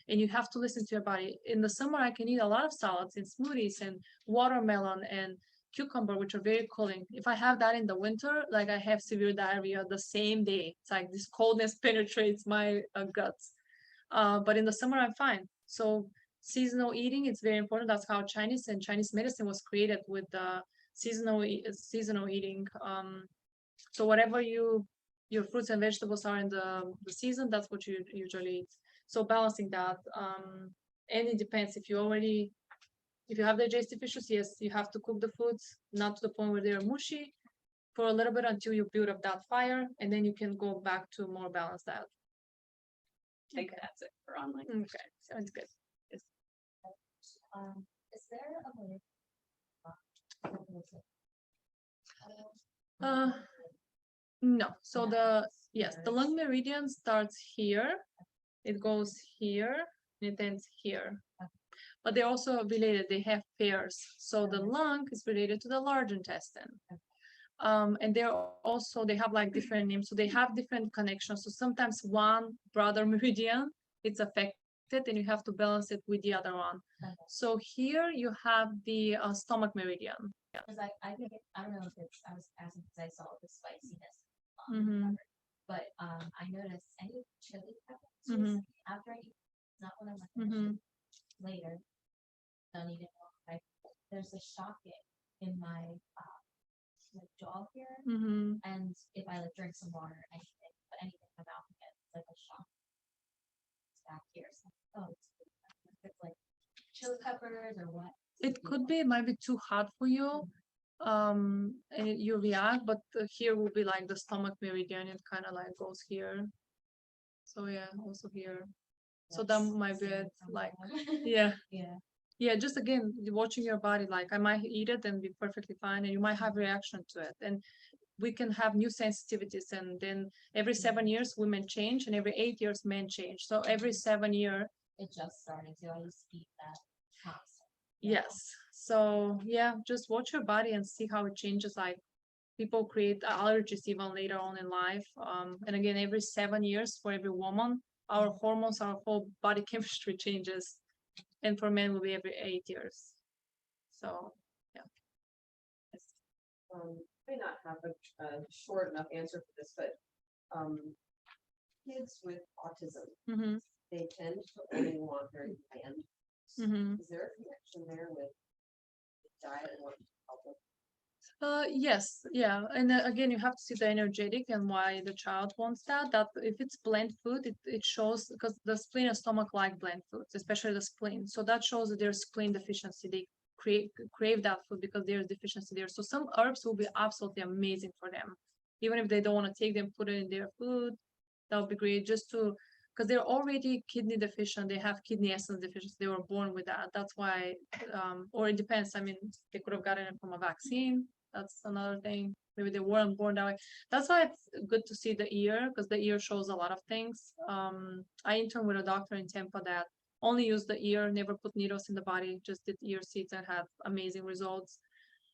And you have to listen to your body. In the summer, I can eat a lot of salads and smoothies and watermelon and cucumber, which are very cooling. If I have that in the winter, like I have severe diarrhea the same day. It's like this coldness penetrates my guts. But in the summer, I'm fine. So seasonal eating, it's very important. That's how Chinese medicine was created, with the seasonal eating. So whatever your fruits and vegetables are in the season, that's what you usually eat. So balancing that, and it depends if you have digestive issues, yes, you have to cook the foods, not to the point where they're mushy, for a little bit until you build up that fire, and then you can go back to more balanced diet. I think that's it for online. Okay, sounds good. Is there a way? No. So the lung meridian starts here, it goes here, and it ends here. but they're also related. They have pairs. So the lung is related to the large intestine. And they're also, they have like different names. So they have different connections. So sometimes one brother meridian, it's affected and you have to balance it with the other one. Okay. So here you have the stomach meridian. Cause I think I don't know if it's, I was asking because I saw the spiciness. Mhm. pepper, But, I noticed any chili peppers Mhm. after I eat, not when I'm like, Mhm. later. Don't eat it all, right? There's a shocking in my, like jaw here. Mhm. And if I like drink some water, anything, put anything in my mouth again, it's like a shock. It's back here. So, oh, it's like chili peppers or what? It could be, it might be too hot for you. And you react, but here will be like the stomach meridian. It kind of like goes here. So yeah, also here. So that That's might be same it, from like, mom. yeah. Yeah. Yeah, just again, watching your body, like I might eat it and be perfectly fine, and you might have reaction to it. And we can have new sensitivities, and then every 7 years women change, and every 8 years men change. So every 7 year, It just started to, I used to eat that constant. yes. So yeah, just watch your body and see how it changes. Like people create allergies even later on in life. And again, every 7 years for every woman, our hormones, our whole body chemistry changes. And for men will be every 8 years. So May not have a short enough answer for this, but kids with autism, mhm, they tend to only want very bland. mhm. Is there a connection there with diet and what help with? Yes, yeah, and again, you have to see the energetic and why the child wants that. That if it's bland food, it shows because the spleen and stomach like bland foods, especially the spleen. So that shows that there's spleen deficiency. They crave that food because there's deficiency there. So some herbs will be absolutely amazing for them, even if they don't want to take them, put it in their food. That would be great just to because they're already kidney deficient. They have kidney essence deficiency. They were born with that. That's why, or it depends. I mean, they could have gotten it from a vaccine. That's another thing. Maybe they weren't born that way. That's why it's good to see the ear because the ear shows a lot of things. I interned with a doctor in Tampa that only used the ear, never put needles in the body, just did ear seeds and had amazing results.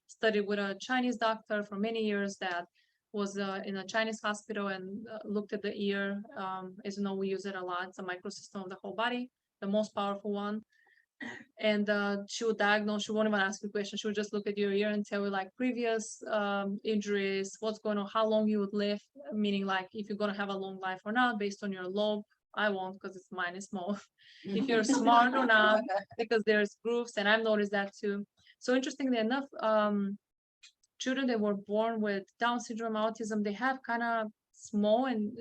Studied with a Chinese doctor for many years that was in a Chinese hospital and looked at the ear. As you know, we use it a lot. It's a microsystem of the whole body, the most powerful one. And she would diagnose, she won't even ask you questions. She would just look at your ear and tell you like previous injuries, what's going on, how long you would live, meaning like if you're going to have a long life or not based on your lobe. I won't because it's mine is small. If you're smart or not, because there's grooves, and I've noticed that too. So interestingly enough, children that were born with Down syndrome, autism, they have kind of small and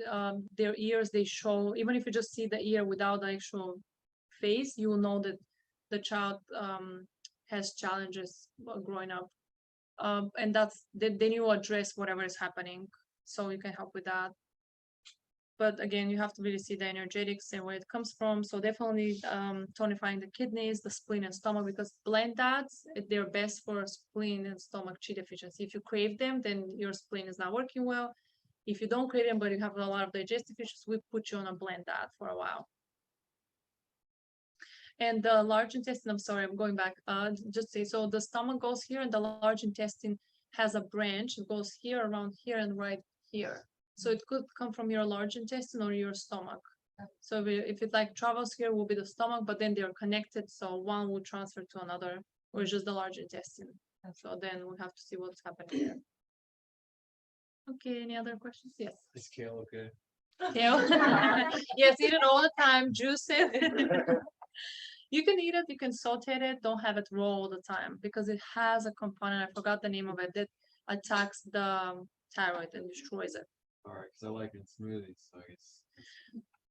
their ears, they show, even if you just see the ear without the actual face, you will know that the child has challenges growing up. And that's, then you address whatever is happening. So you can help with that. But again, you have to really see the energetics and where it comes from. So definitely tonifying the kidneys, the spleen and stomach, because bland diets, they're best for spleen and stomach chi deficiency. If you crave them, then your spleen is not working well. If you don't crave them, but you have a lot of digestive issues, we put you on a bland diet for a while. And the large intestine, I'm sorry, I'm going back. Just say, so the stomach goes here and the large intestine has a branch. It goes here, around here, and right here. So it could come from your large intestine or your stomach. So if it like travels here, will be the stomach, but then they're connected. So one will transfer to another, or just the large intestine. So then we have to see what's happening there. Okay, any other questions? Yes. Is kale okay? Kale. Yes, eat it all the time, juice it. You can eat it, you can saute it, don't have it raw all the time because it has a component, I forgot the name of it, that attacks the thyroid and destroys it. Alright, cause I like it in smoothies, so I guess.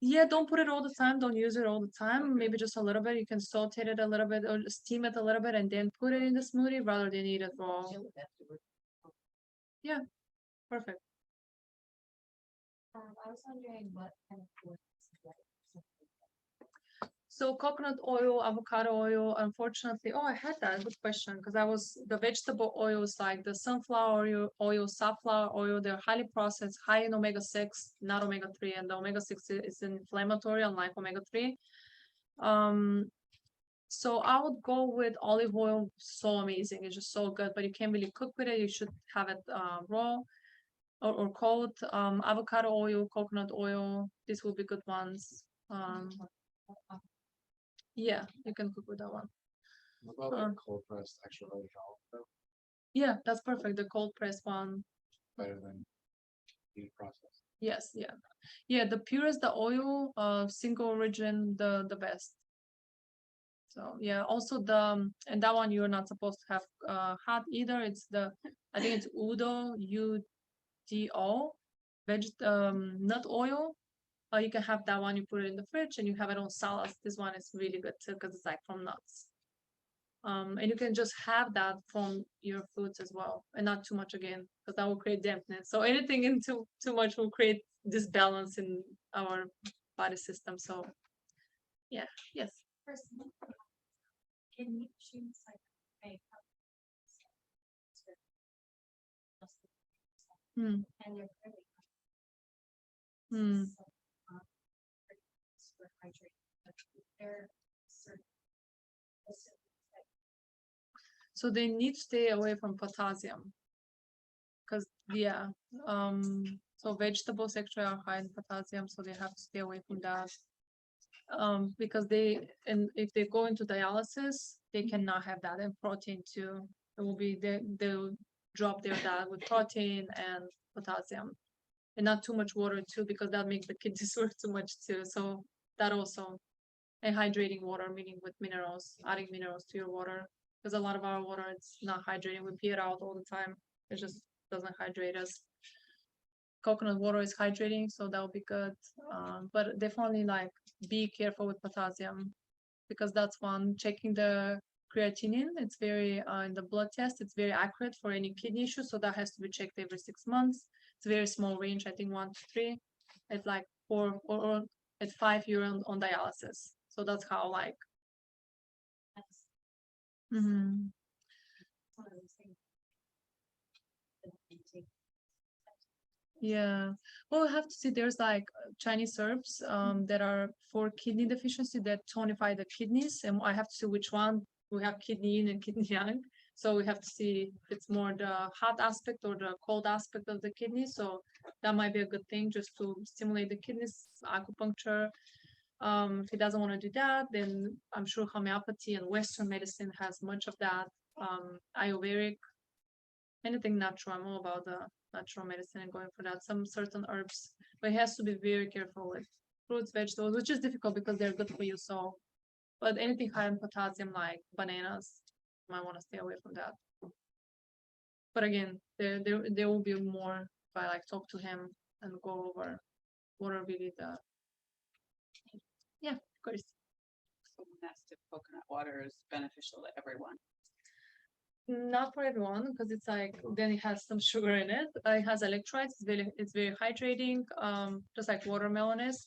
Yeah, don't put it all the time, don't use it all the time, maybe just a little bit. You can saute it a little bit or steam it a little bit and then put it in the smoothie rather than eat it raw. Yeah, perfect. I was wondering what kind of food is like. So coconut oil, avocado oil, unfortunately, oh, I had that, good question, because the vegetable oils like the sunflower oil, safflower oil, they're highly processed, high in omega-6, not omega-3, and the omega-6 is inflammatory, unlike omega-3. So I would go with olive oil. So amazing. It's just so good, but you can't really cook with it. You should have it raw or cold. Avocado oil, coconut oil. These will be good ones. Yeah, you can cook with that one. What about like cold pressed extra virgin olive oil? Yeah, that's perfect. The cold pressed one. Better than heat process. Yes, yeah. Yeah, the purest the oil, single origin, the best. So yeah, also and that one you're not supposed to have hot either. It's I think it's UDO, nut oil. You can have that one, you put it in the fridge and you have it on salads. This one is really good too because it's like from nuts. And you can just have that from your foods as well, and not too much again, because that will create dampness. So anything in too much will create disbalance in our body system. So yeah, yes. Person, kidney issues, like, make up. Hmm. And they're really. Hmm. So, for hydrating, but they're certain. So they need to stay away from potassium. Because yeah, so vegetables actually are high in potassium, so they have to stay away from that. Because if they go into dialysis, they cannot have that, and protein too. It will be they'll drop their diet with protein and potassium, and not too much water too, because that makes the kidneys work too much too. So that also, and hydrating water, meaning with minerals, adding minerals to your water, because a lot of our water it's not hydrating. We pee it out all the time. It just doesn't hydrate us. Coconut water is hydrating, so that would be good. But definitely like be careful with potassium, because that's one. Checking the creatinine, it's very in the blood test, it's very accurate for any kidney issue, so that has to be checked every 6 months. It's a very small range, I think 1 to 3. At like 4 or at 5 you're on dialysis. So that's how like. Mhm. Yeah, well, we have to see. There's like Chinese herbs that are for kidney deficiency that tonify the kidneys, and I have to see which one. We have kidney yin and kidney yang, so we have to see if it's more the hot aspect or the cold aspect of the kidney. So that might be a good thing, just to stimulate the kidneys. Acupuncture. If he doesn't want to do that, then I'm sure homeopathy and Western medicine has much of that. Ayurvedic, anything natural. I'm all about the natural medicine and going for that. Some certain herbs, but he has to be very careful with fruits, vegetables, which is difficult because they're good for you. So, but anything high in potassium, like bananas, you might want to stay away from that. But again, there will be more if I like talk to him and go over what are really the. Yeah, of course. Someone asked if coconut water is beneficial to everyone. Not for everyone, because it's like then it has some sugar in it. It has electrolytes. It's very hydrating. Just like watermelon is,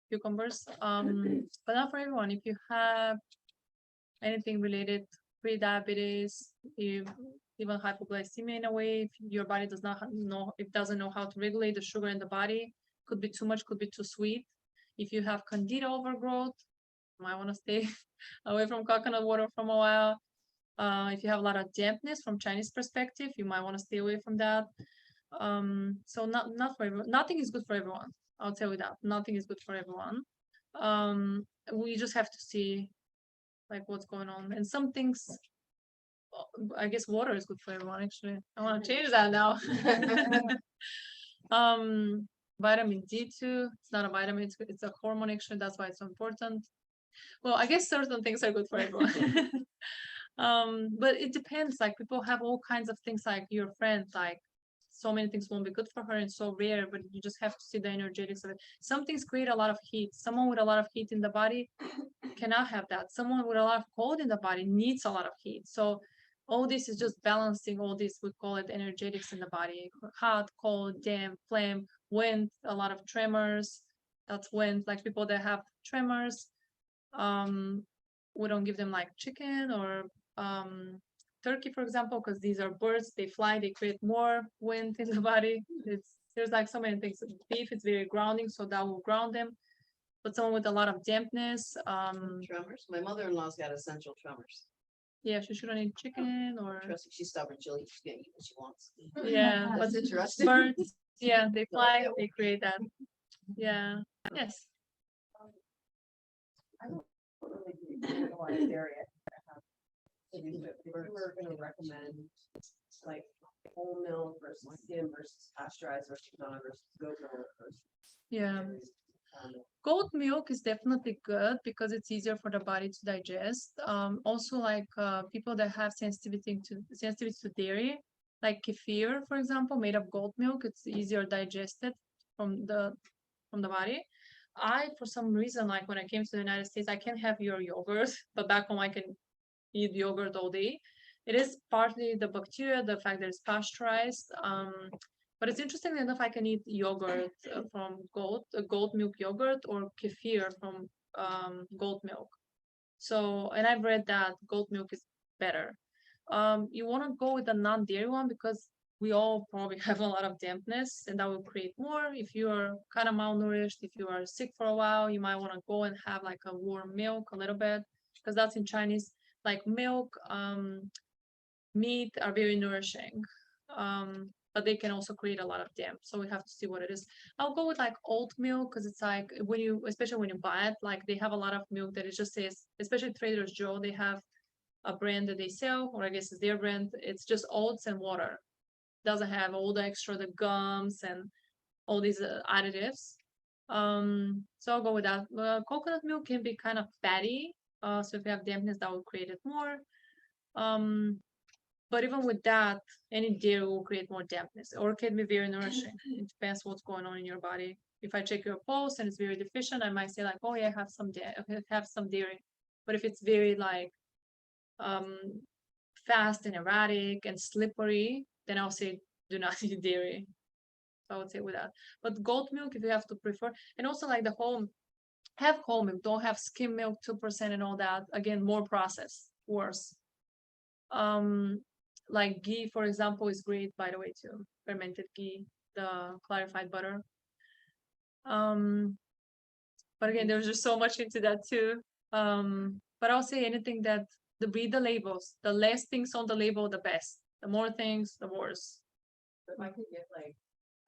cucumbers. But not for everyone. If you have anything related pre-diabetes, even hypoglycemia in a way, if your body does not know, it doesn't know how to regulate the sugar in the body, could be too much, could be too sweet. If you have candida overgrowth, you might want to stay away from coconut water for a while. If you have a lot of dampness from Chinese perspective, you might want to stay away from that. So not for everyone. Nothing is good for everyone. I'll tell you that. Nothing is good for everyone. We just have to see like what's going on. And some things, I guess water is good for everyone, actually. I want to change that now. Vitamin D too. It's not a vitamin, it's a hormone actually. That's why it's so important. Well, I guess certain things are good for everyone. But it depends. Like people have all kinds of things. Like your friend, like so many things won't be good for her and so rare. But you just have to see the energetics of it. Some things create a lot of heat. Someone with a lot of heat in the body cannot have that. Someone with a lot of cold in the body needs a lot of heat. So all this is just balancing all this. We call it energetics in the body: hot, cold, damp, flame, wind. A lot of tremors. That's wind. Like people that have tremors. We don't give them like chicken or turkey, for example, because these are birds. They fly, they create more wind in the body. There's like so many things. Beef is very grounding, so that will ground them. but someone with a lot of dampness, Tremors. My mother-in-law's got essential tremors. yeah, she shouldn't eat chicken or, Trust me, she's stubborn. She'll eat, she's gonna eat what she wants. yeah, but That's interesting. birds, yeah, they fly, they create that. Yeah, yes. I don't really do a lot of dairy. If you were gonna recommend like whole milk versus skim versus pasteurized versus non versus goat milk versus. Yeah. Um, Goat milk is definitely good because it's easier for the body to digest. Also like people that have sensitivity to dairy, like kefir, for example, made of goat milk, it's easier digested from the body. I, for some reason, like when I came to the United States, I can't have your yogurt, but back home I can eat yogurt all day. It is partly the bacteria, the fact that it's pasteurized. But it's interesting enough, I can eat yogurt from goat milk yogurt or kefir from goat milk. So, and I've read that goat milk is better. You want to go with the non-dairy one because we all probably have a lot of dampness and that will create more. If you are kind of malnourished, if you are sick for a while, you might want to go and have like a warm milk a little bit because that's in Chinese. Like milk, meat are very nourishing, but they can also create a lot of damp. So we have to see what it is. I'll go with like oat milk because it's like when you, especially when you buy it, like they have a lot of milk that it just says, especially Trader Joe, they have a brand that they sell, or I guess it's their brand. It's just oats and water. Doesn't have all the extra, the gums and all these additives. So I'll go with that. Coconut milk can be kind of fatty. So if you have dampness, that will create it more. But even with that, any dairy will create more dampness, or it can be very nourishing. It depends what's going on in your body. If I check your pulse and it's very deficient, I might say like, oh yeah, I have some dairy. But if it's very like fast and erratic and slippery, then I'll say do not eat dairy. So I would say with that. But goat milk, if you have to prefer, and also like the have whole milk, don't have skim milk 2% and all that. Again, more processed, worse. Like ghee, for example, is great, by the way, too. Fermented ghee, the clarified butter. But again, there's just so much into that too. But I'll say anything that read the labels. The less things on the label, the best. The more things, the worse. If I could get like,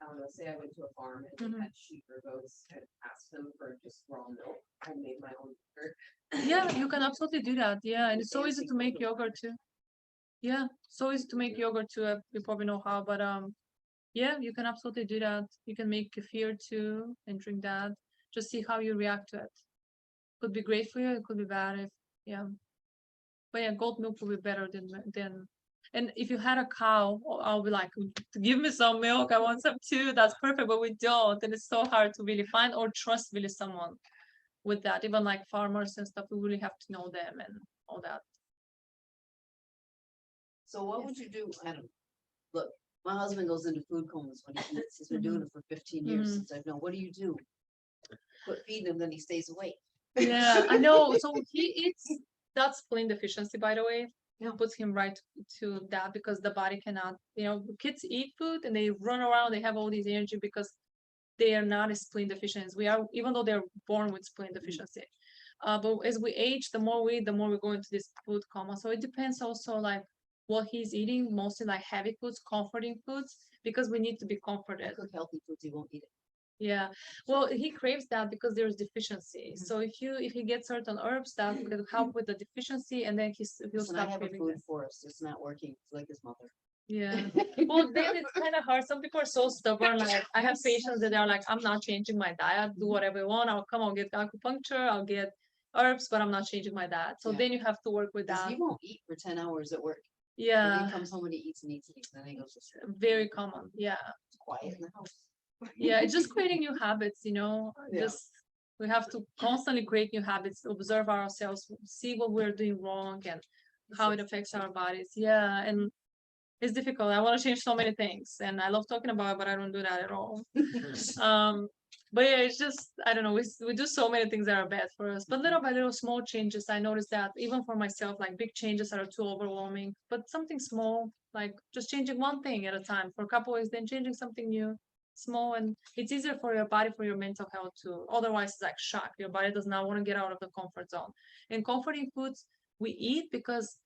I don't know, say I went to a farm and they had sheep or goats and asked them for just raw milk. I made my own yogurt. Yeah, you can absolutely do that. Yeah, and it's so easy to make yogurt too. Yeah, so easy to make yogurt too. You probably know how, but yeah, you can absolutely do that. You can make kefir too and drink that. Just see how you react to it. Could be great for you. It could be bad. Yeah. But yeah, goat milk will be better than. And if you had a cow, I'll be like, give me some milk. I want some too. That's perfect. But we don't, and it's so hard to really find or trust really someone with that. Even like farmers and stuff, we really have to know them and all that. So what would you do? I don't, look, my husband goes into food comas when he eats. He's been doing it for 15 years since I've known. What do you do? Quit feeding him, then he stays awake. Yeah, I know. So he eats, that's spleen deficiency, by the way. Yeah. Puts him right to that because the body cannot, kids eat food and they run around, they have all these energy because they are not as spleen deficient as we are, even though they're born with spleen deficiency. But as we age, the more we go into this food coma. So it depends also like what he's eating, mostly like heavy foods, comforting foods, because we need to be comforted. Cook healthy foods, he won't eat it. Yeah, well, he craves that because there's deficiency. So if he gets certain herbs, that could help with the deficiency, and then he'll Listen, I stop have a craving food it. forest. It's not working. It's like his mother. Yeah. Well, then it's kind of hard. Some people are so stubborn. Like I have patients that are like, I'm not changing my diet. Do whatever you want. I'll get acupuncture. I'll get herbs, but I'm not changing my diet. So Yeah. then you have to work with 'Cause that. he won't eat for 10 hours at work. Then Yeah, he comes home and he eats and eats and eats. Then he goes to sleep. very common. Yeah. It's quiet in the house. Yeah, it's just creating new habits, Yeah. just we have to constantly create new habits, observe ourselves, see what we're doing wrong and how it affects our bodies. Yeah, and it's difficult. I want to change so many things and I love talking about it, but I don't do that at all. But yeah, it's just, I don't know, we do so many things that are bad for us, but little by little small changes, I noticed that even for myself, like big changes are too overwhelming, but something small, like just changing one thing at a time for a couple weeks, then changing something new. small, and it's easier for your body, for your mental health too. Otherwise, it's like shock. Your body does not want to get out of the comfort zone. And comforting foods we eat because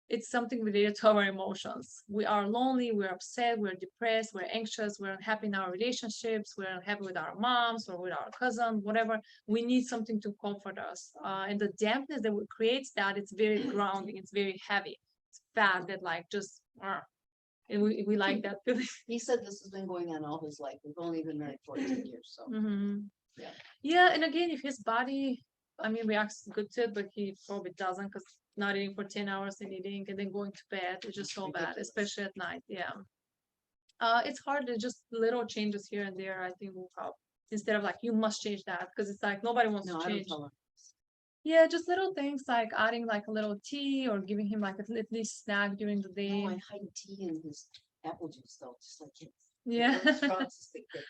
it's something related to our emotions. We are lonely, we're upset, we're depressed, we're anxious, we're unhappy in our relationships, we're unhappy with our moms or with our cousin, whatever. We need something to comfort us. And the dampness that creates that, it's very grounding, it's very heavy. It's fat that like just, and we like that feeling. He said this has been going on all his life. We've only been married 14 years, so. Yeah. Yeah, and again, if his body, I mean, reacts good to it, but he probably doesn't because not eating for 10 hours and eating and then going to bed is just so bad, especially at night. Yeah. It's hard to just little changes here and there, I think will help. Instead of like, you must change that because it's like nobody wants No, to I don't change. tell him. Yeah, just little things like adding like a little tea or giving him like at least snack during the day. No, I hide tea in his apple juice though, just like kids. Yeah. Restaurants, the kids.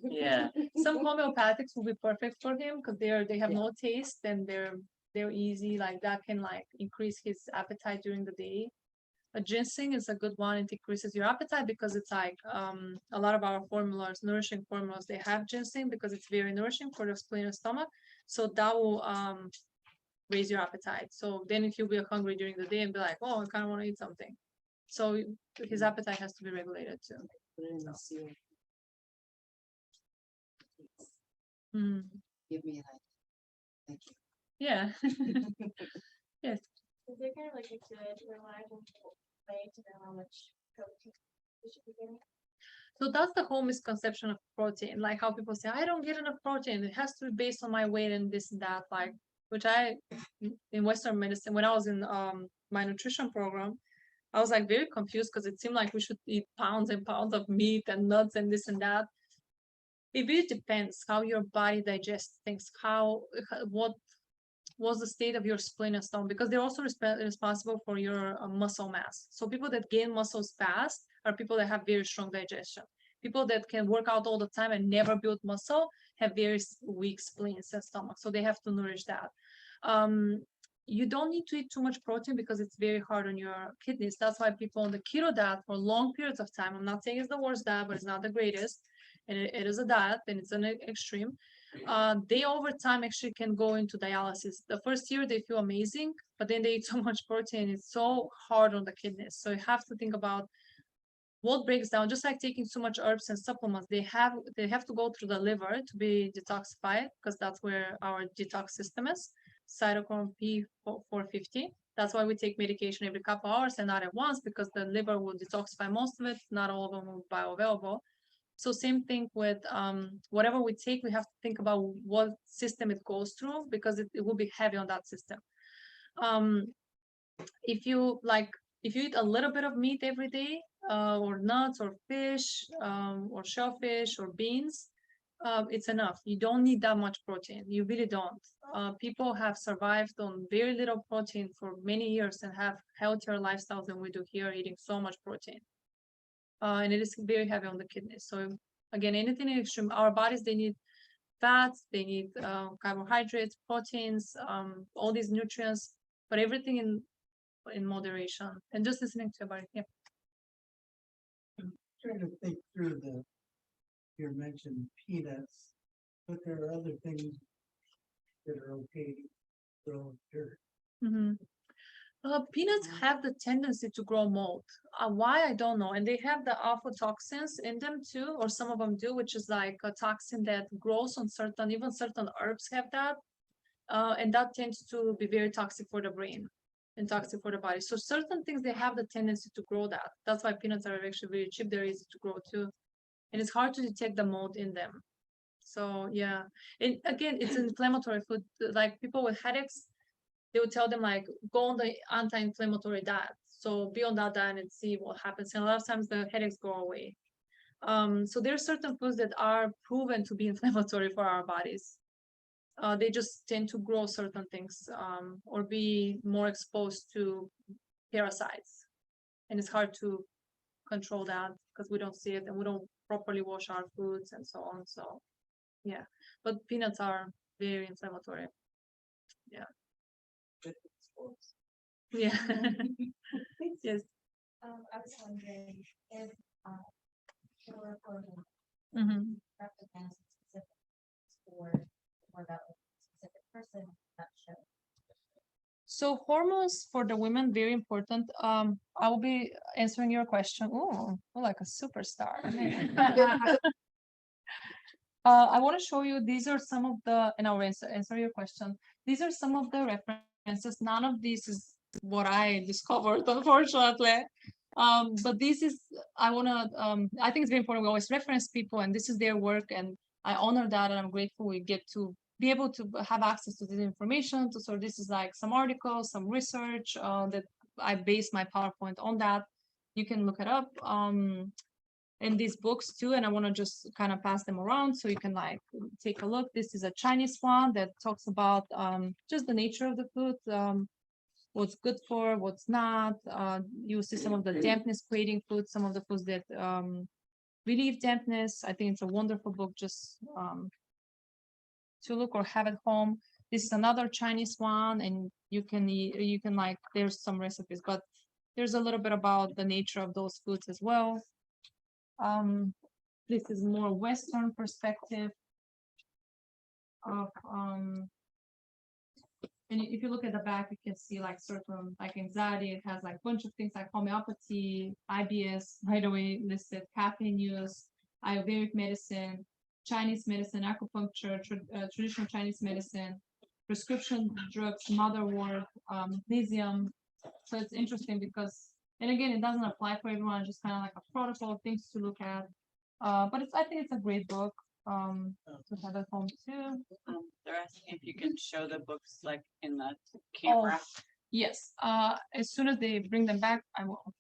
Yeah, some homeopathics will be perfect for him because they have Yeah. no taste and they're easy, like that can like increase his appetite during the day. A ginseng is a good one. It increases your appetite because it's like a lot of our formulas, nourishing formulas, they have ginseng because it's very nourishing for the spleen and stomach. So that will raise your appetite. So then if you'll be hungry during the day and be like, oh, I kind of want to eat something. So his appetite has to be regulated too. Put it in the seal. Mm, Give me an idea. Thank you. yeah. Yes. Is there kind of like a good reliable way to know how much protein we should be getting? So that's the whole misconception of protein, like how people say, I don't get enough protein. It has to be based on my weight and this and that, like, which in Western medicine, when I was in my nutrition program, I was like very confused because it seemed like we should eat pounds and pounds of meat and nuts and this and that. It really depends how your body digests things, what was the state of your spleen and stomach, because they're also responsible for your muscle mass. So people that gain muscles fast are people that have very strong digestion. People that can work out all the time and never build muscle have very weak spleens and stomach. So they have to nourish that. You don't need to eat too much protein because it's very hard on your kidneys. That's why people on the keto diet for long periods of time, I'm not saying it's the worst diet, but it's not the greatest. And it is a diet and it's an extreme. They over time actually can go into dialysis. The first year they feel amazing, but then they eat so much protein, it's so hard on the kidneys. So you have to think about what breaks down, just like taking too much herbs and supplements, they have to go through the liver to be detoxified because that's where our detox system is, cytochrome P450. That's why we take medication every couple hours and not at once because the liver will detoxify most of it, not all of them will be bioavailable. So same thing with whatever we take, we have to think about what system it goes through because it will be heavy on that system. If you eat a little bit of meat every day, or nuts or fish, or shellfish or beans, it's enough. You don't need that much protein. You really don't. People have survived on very little protein for many years and have healthier lifestyles than we do here, eating so much protein. And it is very heavy on the kidneys. So again, anything extreme, our bodies, they need fats, they need carbohydrates, proteins, all these nutrients, but everything in moderation. And just listening to your body. Yeah. Trying to think through you mentioned peanuts, but there are other things that are okay to grow in dirt. Mm-hmm. Peanuts have the tendency to grow mold. Why, I don't know. And they have the aflatoxins in them too, or some of them do, which is like a toxin that grows on even certain herbs have that. And that tends to be very toxic for the brain and toxic for the body. So certain things, they have the tendency to grow that. That's why peanuts are actually very cheap. They're easy to grow too. And it's hard to detect the mold in them. So yeah. And again, it's an inflammatory food. Like people with headaches, they would tell them like, go on the anti-inflammatory diet. So be on that diet and see what happens. And a lot of times the headaches go away. So there are certain foods that are proven to be inflammatory for our bodies. They just tend to grow certain things, or be more exposed to parasites. And it's hard to control that because we don't see it and we don't properly wash our foods and so on. So yeah, but peanuts are very inflammatory. Yeah. Yeah. Yes. I was wondering if for Mhm. represents specific for that specific person that show. So hormones for the women, very important. I will be answering your question. Oh, like a superstar. I want to show you, these are some of the, and I'll answer your question. These are some of the references. None of this is what I discovered, unfortunately. But this is, I think it's very important. We always reference people and this is their work. And I honor that. And I'm grateful we get to be able to have access to this information. So this is like some articles, some research that I base my PowerPoint on that. You can look it up. In these books too, and I want to just kind of pass them around so you can like take a look. This is a Chinese one that talks about just the nature of the food, what's good for, what's not. You see some of the dampness creating foods, some of the foods that relieve dampness. I think it's a wonderful book just to look or have at home. This is another Chinese one, and you can like, there's some recipes, but there's a little bit about the nature of those foods as well. This is more Western perspective of, and if you look at the back, you can see like certain, like anxiety, it has like a bunch of things like homeopathy, IBS, right away listed, caffeine use, Ayurvedic medicine, Chinese medicine, acupuncture, traditional Chinese medicine, prescription drugs, motherwort, magnesium. So it's interesting because, and again, it doesn't apply for everyone, it's just kind of like a protocol of things to look at. But I think it's a great book to have at home too. They're asking if you can show the books like in the camera. Yes, as soon as they bring them back, I will.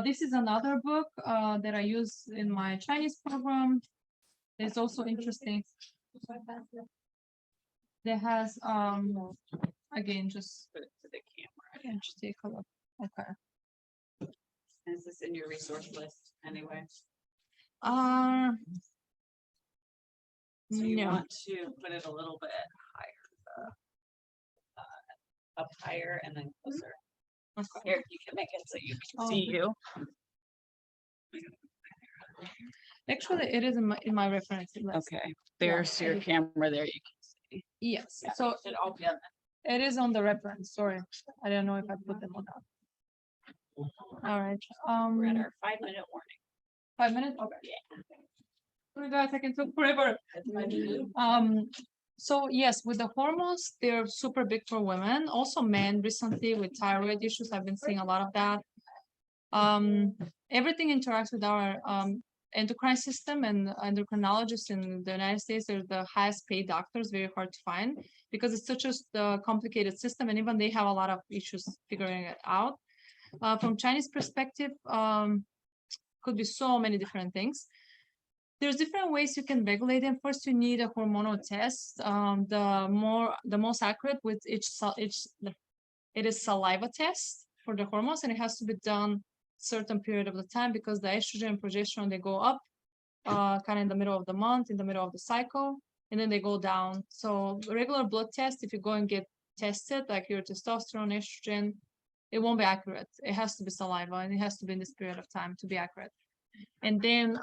This is another book that I use in my Chinese program. It's also interesting. That has, again, just Put it to the camera. yeah, just take a look. Okay. Is this in your resource list anyway? So you No. want to put it a little bit higher, up higher and then closer. Here, you can make it so you can see you. Actually, it is in my reference list. Okay, there's your camera there. You can see. Yes, Yeah, so it should all be on it is on the reference. Sorry, I don't know if I put them on that. All right. We're at our 5-minute warning. 5 minutes. Okay. Yeah. Sorry guys, I can talk forever. So yes, with the hormones, they're super big for women. Also men recently with thyroid issues, I've been seeing a lot of that. Everything interacts with our endocrine system, and endocrinologists in the United States are the highest paid doctors, very hard to find because it's such a complicated system, and even they have a lot of issues figuring it out. From Chinese perspective, could be so many different things. There's different ways you can regulate them. First, you need a hormonal test. The most accurate with it is saliva test for the hormones, and it has to be done certain period of the time because the estrogen and progesterone, they go up kind of in the middle of the month, in the middle of the cycle, and then they go down. So regular blood test, if you go and get tested, like your testosterone, estrogen, it won't be accurate. It has to be saliva, and it has to be in this period of time to be accurate. And then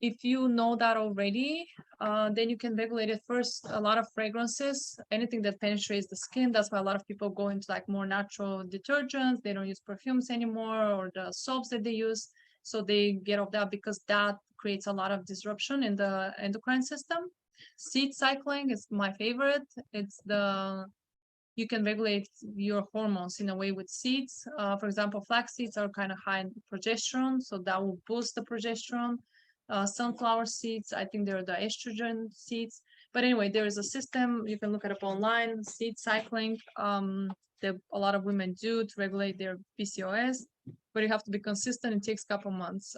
if you know that already, then you can regulate it first. A lot of fragrances, anything that penetrates the skin. That's why a lot of people go into like more natural detergents. They don't use perfumes anymore, or the soaps that they use. So they get off that because that creates a lot of disruption in the endocrine system. Seed cycling is my favorite. You can regulate your hormones in a way with seeds. For example, flax seeds are kind of high in progesterone, so that will boost the progesterone. Sunflower seeds, I think they're the estrogen seeds. But anyway, there is a system, you can look it up online, seed cycling, that a lot of women do to regulate their PCOS, but you have to be consistent. It takes a couple months.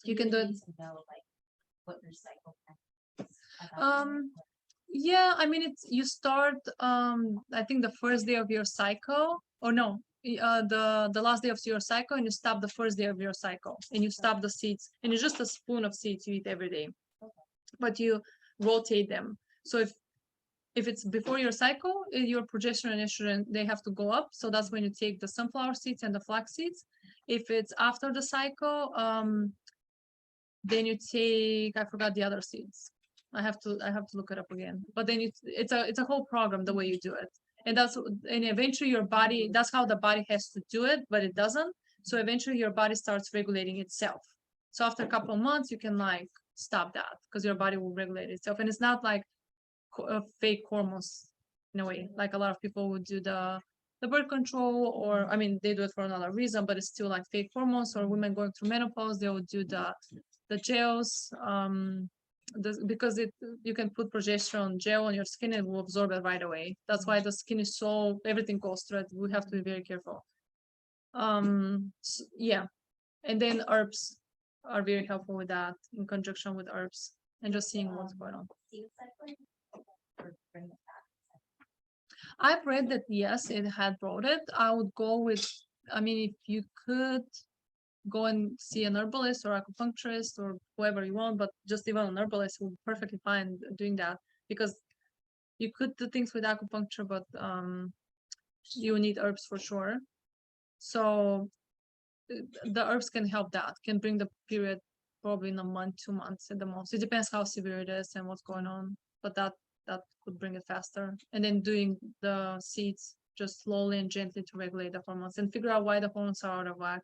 You can do it. Like what your cycle Yeah, I mean, you start, I think the first day of your cycle, or no, the last day of your cycle, and you stop the first day of your cycle, and you stop the seeds, and it's just a spoon of seeds you eat every day, but you rotate them. So if if it's before your cycle, your progesterone and estrogen, they have to go up. So that's when you take the sunflower seeds and the flax seeds. If it's after the cycle, then you take, I forgot the other seeds. I have to look it up again. But then it's a whole program the way you do it. And eventually your body, that's how the body has to do it, but it doesn't. So eventually your body starts regulating itself. So after a couple of months, you can like stop that because your body will regulate itself. And it's not like fake hormones in a way, like a lot of people would do the birth control, or I mean, they do it for another reason, but it's still like fake hormones. Or women going through menopause, they would do the gels, because you can put progesterone gel on your skin and it will absorb it right away. That's why the skin is so, everything goes through it. We have to be very careful. Yeah, and then herbs are very helpful with that in conjunction with herbs and just seeing what's going on. I've read that yes, it had brought it. I would go with, I mean, if you could go and see an herbalist or acupuncturist or whoever you want, but just even an herbalist would be perfectly fine doing that, because you could do things with acupuncture, but you need herbs for sure. So the herbs can help that, can bring the period probably in a month, 2 months at the most. It depends how severe it is and what's going on, but that could bring it faster. And then doing the seeds just slowly and gently to regulate the hormones and figure out why the hormones are out of whack.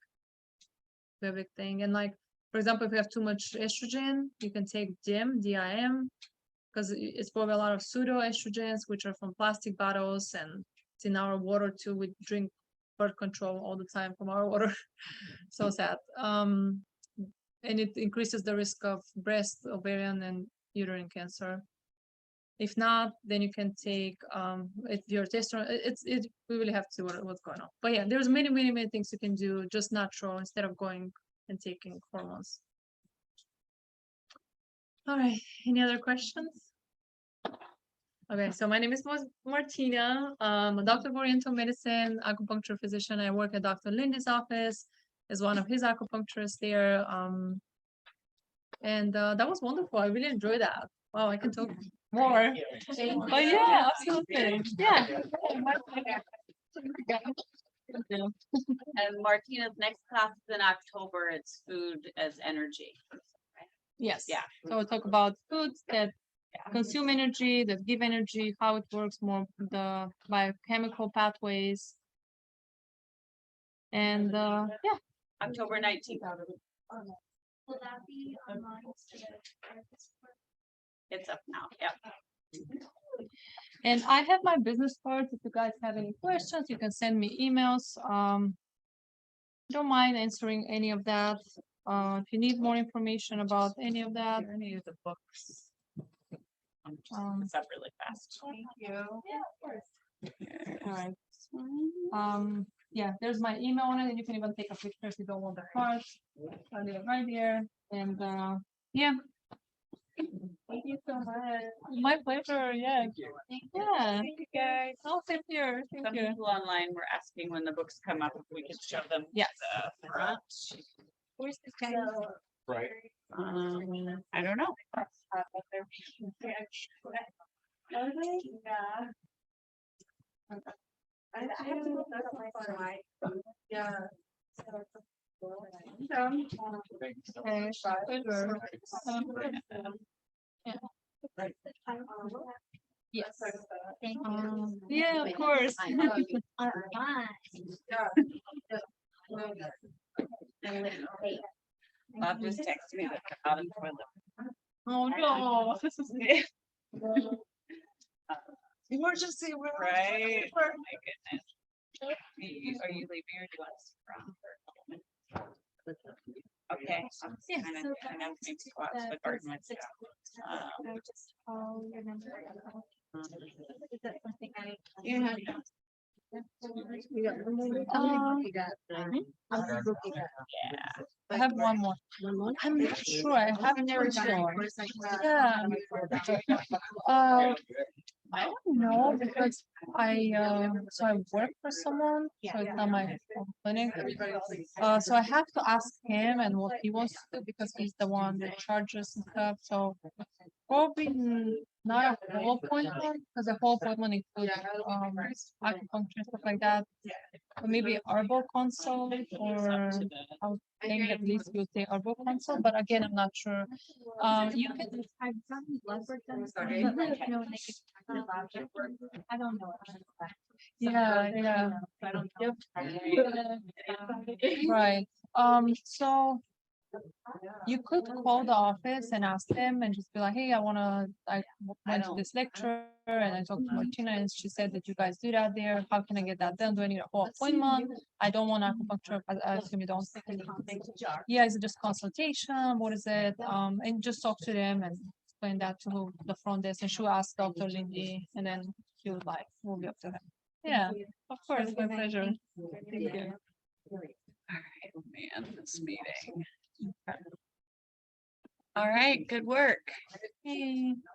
The big thing. And like, for example, if you have too much estrogen, you can take DIM, because it's probably a lot of pseudo estrogens, which are from plastic bottles, and it's in our water too. We drink birth control all the time from our water. So sad. And it increases the risk of breast, ovarian, and uterine cancer. If not, then you can take if your testosterone. We really have to see what's going on. But yeah, there's many things you can do just natural instead of going and taking hormones. All right. Any other questions? Okay, so my name is Martina. I'm a doctor of Oriental Medicine, acupuncture physician. I work at Dr. Linde's office as one of his acupuncturists there. And that was wonderful. I really enjoyed that. Wow, I can talk more. But yeah, absolutely. Yeah. And Martina's next class is in October. It's food as energy. Yes. Yeah. So we'll talk about foods that consume energy, that give energy, how it works, more the biochemical pathways. And yeah. October 19th. Will that be online? It's up now. Yep. And I have my business cards. If you guys have any questions, you can send me emails. Don't mind answering any of that. If you need more information about any of that, Any of the books. It's up really fast. Thank you. Yeah, of course. all right. Yeah, there's my email on it, and you can even take a picture if you don't want the cards. I'll leave it right there. And yeah. Thank you so much. My pleasure. Yeah. Yeah. Thank you guys. Oh, same here. Some Thank you. people online were asking when the books come up if we could show them. Yes. The front. Where's this guy? Right. I don't know. I have to look that up my phone. Yeah. Yes. Thank you. Yeah, of course. All right. Bob just texted me that out of toilet. Oh no. Emergency room. Right. Oh my goodness. Are you leaving or do you want to stick around? Okay. Yeah, Kind of, so kind of that's makes squats the garden myself. I just call your number. Is that something I? Yeah. I have one more. I'm not sure. I have never sure. Yeah. I don't know because I work for someone, so it's not my own clinic. So I have to ask him and what he wants to do because he's the one that charges and stuff. So Probably not a whole appointment, because a whole appointment includes acupuncture, stuff like that. Or maybe herbal consult, or I would think at least you would say herbal consult, but again, I'm not sure. You can, I've done blood work done, but you know, when they get the lab work, I don't know. yeah, yeah. I don't Right, so you could call the office and ask them and just be like, hey, I went to this lecture and I talked to Martina and she said that you guys do that there. How can I get that done? Do I need a whole appointment? I don't want acupuncture. I assume you don't. Yeah, is it just consultation? What is it? And just talk to them and explain that to the front desk and she'll ask Dr. Linde and then she'll like move you up to them. Yeah, of course, my pleasure. Thank you. Oh man, this meeting. All right, good work. Hey.